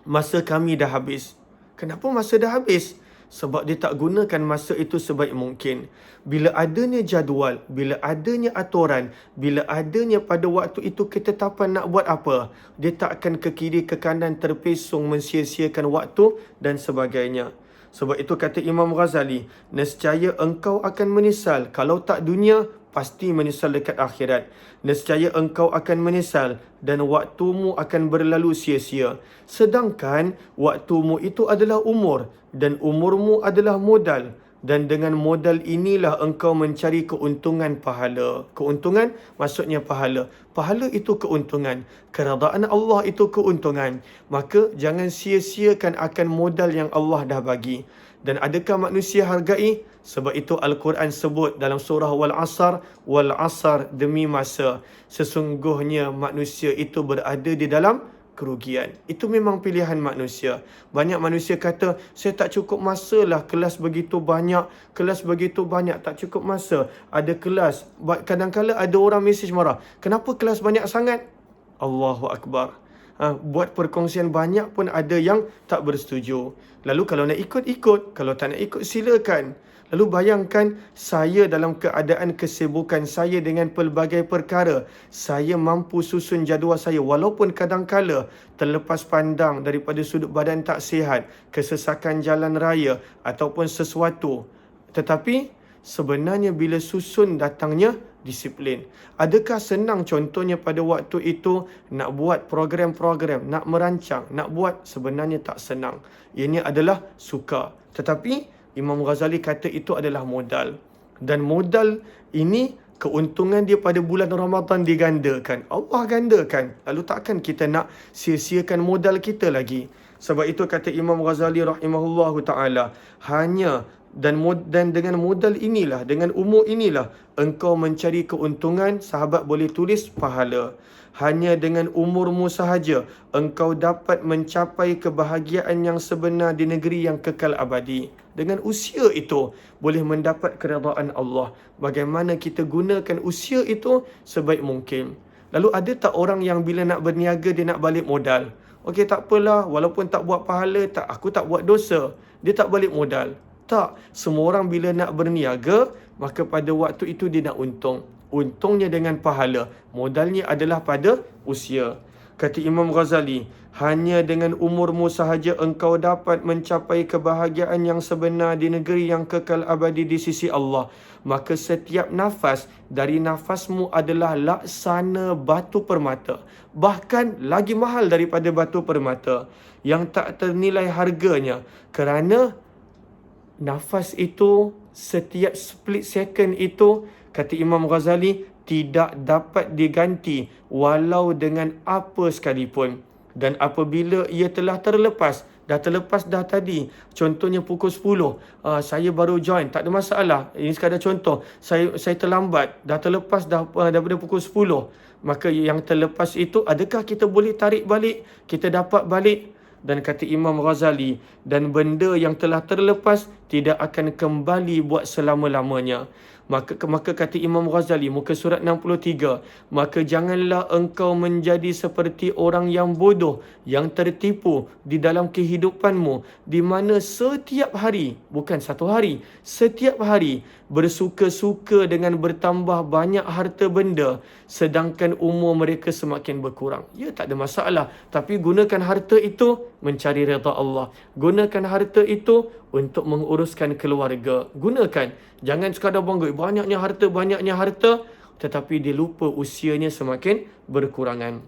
[SPEAKER 1] masa kami dah habis. Kenapa masa dah habis? Sebab dia tak gunakan masa itu sebaik mungkin. Bila adanya jadual, bila adanya aturan, bila adanya pada waktu itu ketetapan nak buat apa, dia tak akan ke kiri ke kanan terpesong mensia-siakan waktu dan sebagainya. Sebab itu kata Imam Ghazali, nescaya engkau akan menyesal. Kalau tak dunia, pasti menyesal dekat akhirat. Nescaya engkau akan menyesal dan waktumu akan berlalu sia-sia. Sedangkan waktumu itu adalah umur dan umurmu adalah modal. Dan dengan modal inilah engkau mencari keuntungan pahala. Keuntungan maksudnya pahala. Pahala itu keuntungan. Keredaan Allah itu keuntungan. Maka jangan sia-siakan akan modal yang Allah dah bagi. Dan adakah manusia hargai? Sebab itu Al-Quran sebut dalam surah Wal Asr demi masa. Sesungguhnya manusia itu berada di dalam kerugian. Itu memang pilihan manusia. Banyak manusia kata, saya tak cukup masa lah, kelas begitu banyak, tak cukup masa. Ada kelas. Kadang-kadang ada orang mesej marah. Kenapa kelas banyak sangat? Allahu Akbar. Buat perkongsian banyak pun ada yang tak bersetuju. Lalu kalau nak ikut, kalau tak nak ikut silakan. Lalu bayangkan saya dalam keadaan kesibukan saya dengan pelbagai perkara. Saya mampu susun jadual saya walaupun kadang-kala terlepas pandang daripada sudut badan tak sihat, kesesakan jalan raya ataupun sesuatu. Tetapi sebenarnya bila susun datangnya disiplin. Adakah senang contohnya pada waktu itu nak buat program-program, nak merancang, nak buat? Sebenarnya tak senang. Ini adalah suka. Tetapi Imam Ghazali kata itu adalah modal. Dan modal ini keuntungan dia pada bulan Ramadan digandakan. Allah gandakan. Lalu takkan kita nak sia-siakan modal kita lagi. Sebab itu kata Imam Ghazali rahimahullahu ta'ala, hanya dan dengan modal inilah, dengan umur inilah engkau mencari keuntungan. Sahabat boleh tulis pahala. Hanya dengan umurmu sahaja engkau dapat mencapai kebahagiaan yang sebenar di negeri yang kekal abadi. Dengan usia itu boleh mendapat keredaan Allah. Bagaimana kita gunakan usia itu sebaik mungkin. Lalu ada tak orang yang bila nak berniaga dia nak balik modal? Okey, tak apalah, walaupun tak buat pahala, aku tak buat dosa. Dia tak balik modal. Tak, semua orang bila nak berniaga, maka pada waktu itu dia nak untung. Untungnya dengan pahala. Modalnya adalah pada usia. Kata Imam Ghazali, hanya dengan umurmu sahaja engkau dapat mencapai kebahagiaan yang sebenar di negeri yang kekal abadi di sisi Allah. Maka setiap nafas dari nafasmu adalah laksana batu permata. Bahkan lagi mahal daripada batu permata yang tak ternilai harganya. Kerana nafas itu, setiap split second itu, kata Imam Ghazali, tidak dapat diganti walau dengan apa sekalipun. Dan apabila ia telah terlepas dah tadi, contohnya pukul 10, saya baru join, tak ada masalah. Ini sekadar contoh, saya terlambat, dah terlepas daripada pukul 10. Maka yang terlepas itu, adakah kita boleh tarik balik? Kita dapat balik? Dan kata Imam Ghazali, dan benda yang telah terlepas tidak akan kembali buat selama-lamanya. Maka kata Imam Ghazali, muka surat 63, maka janganlah engkau menjadi seperti orang yang bodoh, yang tertipu di dalam kehidupanmu, di mana setiap hari, bukan satu hari, setiap hari bersuka-suka dengan bertambah banyak harta benda, sedangkan umur mereka semakin berkurang. Ya, tak ada masalah, tapi gunakan harta itu mencari redha Allah. Gunakan harta itu untuk menguruskan keluarga. Gunakan. Jangan sekadar bangga, banyaknya harta, tetapi dia lupa usianya semakin berkurangan.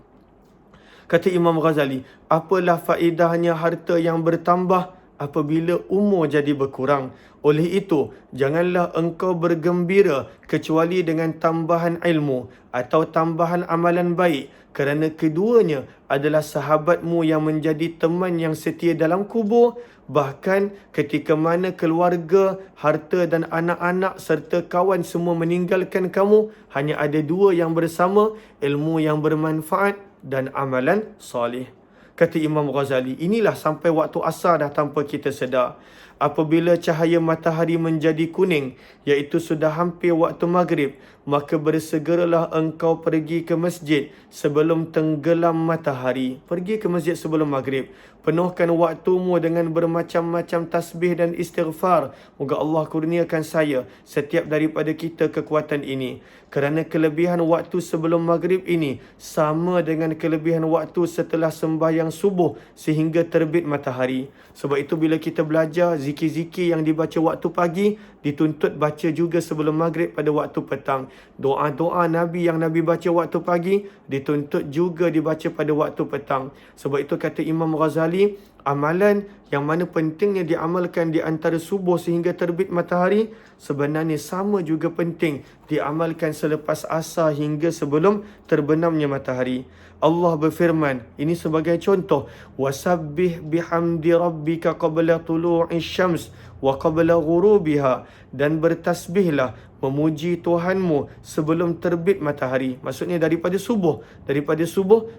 [SPEAKER 1] Kata Imam Ghazali, apalah faedahnya harta yang bertambah apabila umur jadi berkurang? Oleh itu, janganlah engkau bergembira kecuali dengan tambahan ilmu atau tambahan amalan baik, kerana keduanya adalah sahabatmu yang menjadi teman yang setia dalam kubur. Bahkan ketika mana keluarga, harta dan anak-anak serta kawan semua meninggalkan kamu, hanya ada dua yang bersama, ilmu yang bermanfaat dan amalan soleh. Kata Imam Ghazali, inilah sampai waktu asar dah tanpa kita sedar. Apabila cahaya matahari menjadi kuning, iaitu sudah hampir waktu maghrib, maka bersegeralah engkau pergi ke masjid sebelum tenggelam matahari. Pergi ke masjid sebelum maghrib. Penuhkan waktumu dengan bermacam-macam tasbih dan istighfar. Moga Allah kurniakan saya, setiap daripada kita, kekuatan ini. Kerana kelebihan waktu sebelum maghrib ini sama dengan kelebihan waktu setelah sembahyang subuh sehingga terbit matahari. Sebab itu bila kita belajar zikir-zikir yang dibaca waktu pagi, dituntut baca juga sebelum maghrib pada waktu petang. Doa-doa Nabi yang Nabi baca waktu pagi, dituntut juga dibaca pada waktu petang. Sebab itu kata Imam Ghazali, amalan yang mana pentingnya diamalkan di antara subuh sehingga terbit matahari, sebenarnya sama juga penting diamalkan selepas asar hingga sebelum terbenamnya matahari. Allah berfirman, ini sebagai contoh, wasabbih bihamdi rabbika qabla tulu'i syams wa qabla ghurubiha, dan bertasbihlah, memuji Tuhanmu sebelum terbit matahari. Maksudnya daripada subuh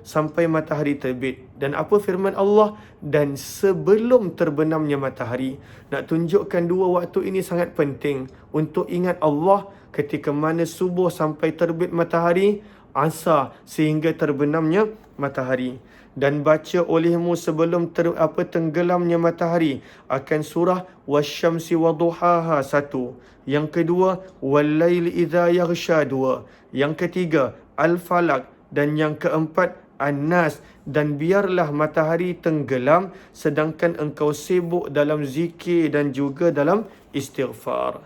[SPEAKER 1] sampai matahari terbit. Dan apa firman Allah? Dan sebelum terbenamnya matahari. Nak tunjukkan dua waktu ini sangat penting untuk ingat Allah ketika mana subuh sampai terbit matahari, asar sehingga terbenamnya matahari. Dan baca olehmu sebelum tenggelamnya matahari akan surah wasyamsi waduhaha 1. Yang kedua walail idza yaghsha 2. Yang ketiga al-falaq, dan yang keempat an-nas. Dan biarlah matahari tenggelam sedangkan engkau sibuk dalam zikir dan juga dalam istighfar.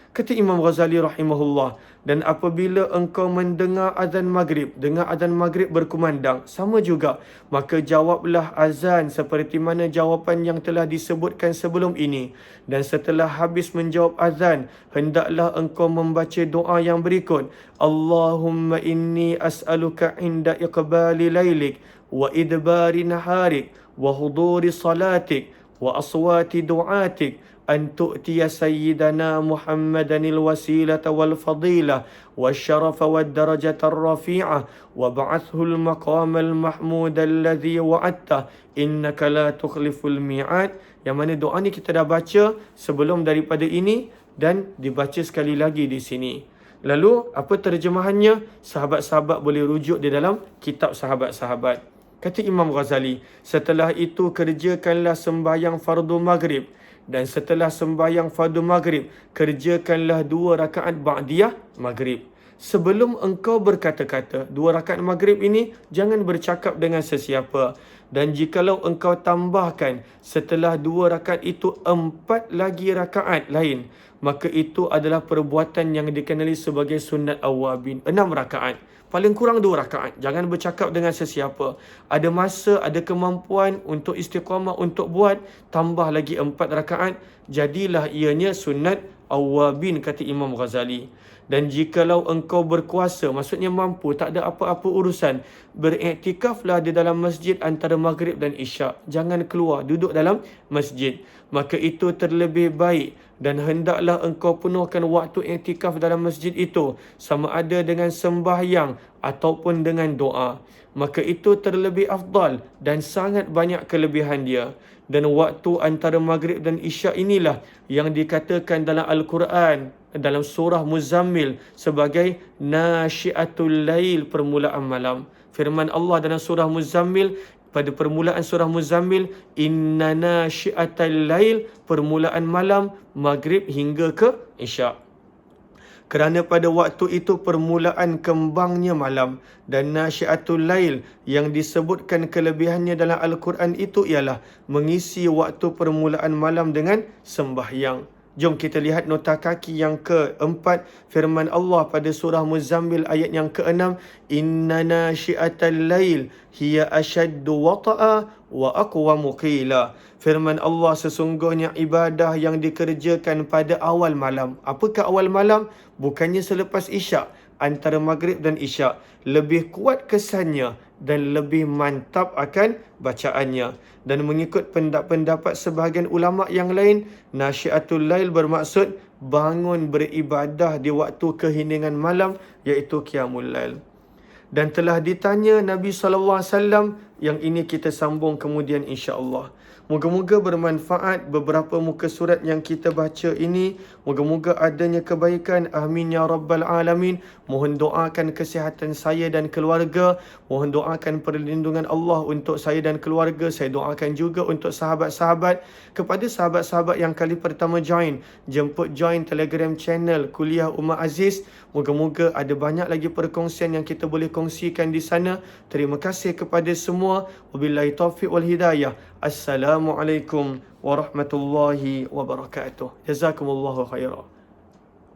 [SPEAKER 1] Kata Imam Ghazali rahimahullah, dan apabila engkau mendengar azan maghrib, dengar azan maghrib berkumandang, sama juga, maka jawablah azan seperti mana jawapan yang telah disebutkan sebelum ini. Dan setelah habis menjawab azan, hendaklah engkau membaca doa yang berikut. Allahumma inni as'aluka inda iqbali lailik, wa idbari naharik, wa huduri salatik, wa aswati du'atik, أن تؤتي سيدنا محمدا الوسيلة والفضيلة والشرف والدرجة الرفيعة وابعثه المقام المحمود الذي وعدته إنك لا تخلف الميعاد. Yang mana doa ni kita dah baca sebelum daripada ini dan dibaca sekali lagi di sini. Lalu apa terjemahannya? Sahabat-sahabat boleh rujuk di dalam kitab sahabat-sahabat. Kata Imam Ghazali, setelah itu kerjakanlah sembahyang fardu maghrib, dan setelah sembahyang fardu maghrib kerjakanlah 2 rakaat ba'diyah maghrib. Sebelum engkau berkata-kata 2 rakaat maghrib ini, jangan bercakap dengan sesiapa. Dan jikalau engkau tambahkan setelah 2 rakaat itu 4 lagi rakaat lain, maka itu adalah perbuatan yang dikenali sebagai sunat awabin. 6 rakaat. Paling kurang 2 rakaat. Jangan bercakap dengan sesiapa. Ada masa, ada kemampuan untuk istiqamah, untuk buat, tambah lagi 4 rakaat. Jadilah ianya sunat awabin, kata Imam Ghazali. Dan jikalau engkau berkuasa, maksudnya mampu, tak ada apa-apa urusan, beriktikaflah di dalam masjid antara maghrib dan isyak. Jangan keluar, duduk dalam masjid. Maka itu terlebih baik, dan hendaklah engkau penuhkan waktu iktikaf dalam masjid itu, sama ada dengan sembahyang ataupun dengan doa. Maka itu terlebih afdal dan sangat banyak kelebihan dia. Dan waktu antara maghrib dan isyak inilah yang dikatakan dalam Al-Quran, dalam surah Muzammil, sebagai nasyiatul lail, permulaan malam. Firman Allah dalam surah Muzammil, pada permulaan surah Muzammil, inna nasyiatal lail, permulaan malam, maghrib hingga ke isyak. Kerana pada waktu itu permulaan kembangnya malam. Dan nasyiatul lail yang disebutkan kelebihannya dalam Al-Quran itu ialah mengisi waktu permulaan malam dengan sembahyang. Jom kita lihat nota kaki yang keempat, firman Allah pada surah Muzammil ayat yang ke-6, inna nasyiatal lail hiya ashaddu wata'a wa aqwamu qila. Firman Allah, sesungguhnya ibadah yang dikerjakan pada awal malam. Apakah awal malam? Bukannya selepas isyak, antara maghrib dan isyak. Lebih kuat kesannya dan lebih mantap akan bacaannya. Dan mengikut pendapat sebahagian ulama yang lain, nasyiatul lail bermaksud bangun beribadah di waktu keheningan malam, iaitu qiyamul lail. Dan telah ditanya Nabi SAW, yang ini kita sambung kemudian insya-Allah. Moga-moga bermanfaat beberapa muka surat yang kita baca ini. Moga-moga adanya kebaikan. Amin ya Rabbal Alamin. Mohon doakan kesihatan saya dan keluarga. Mohon doakan perlindungan Allah untuk saya dan keluarga. Saya doakan juga untuk sahabat-sahabat. Kepada sahabat-sahabat yang kali pertama join, jemput join Telegram channel Kuliah Umar Aziz. Moga-moga ada banyak lagi perkongsian yang kita boleh kongsikan di sana. Terima kasih kepada semua. Wabillahi taufiq wal hidayah. Assalamualaikum warahmatullahi wabarakatuh. Jazakumullahu khairan.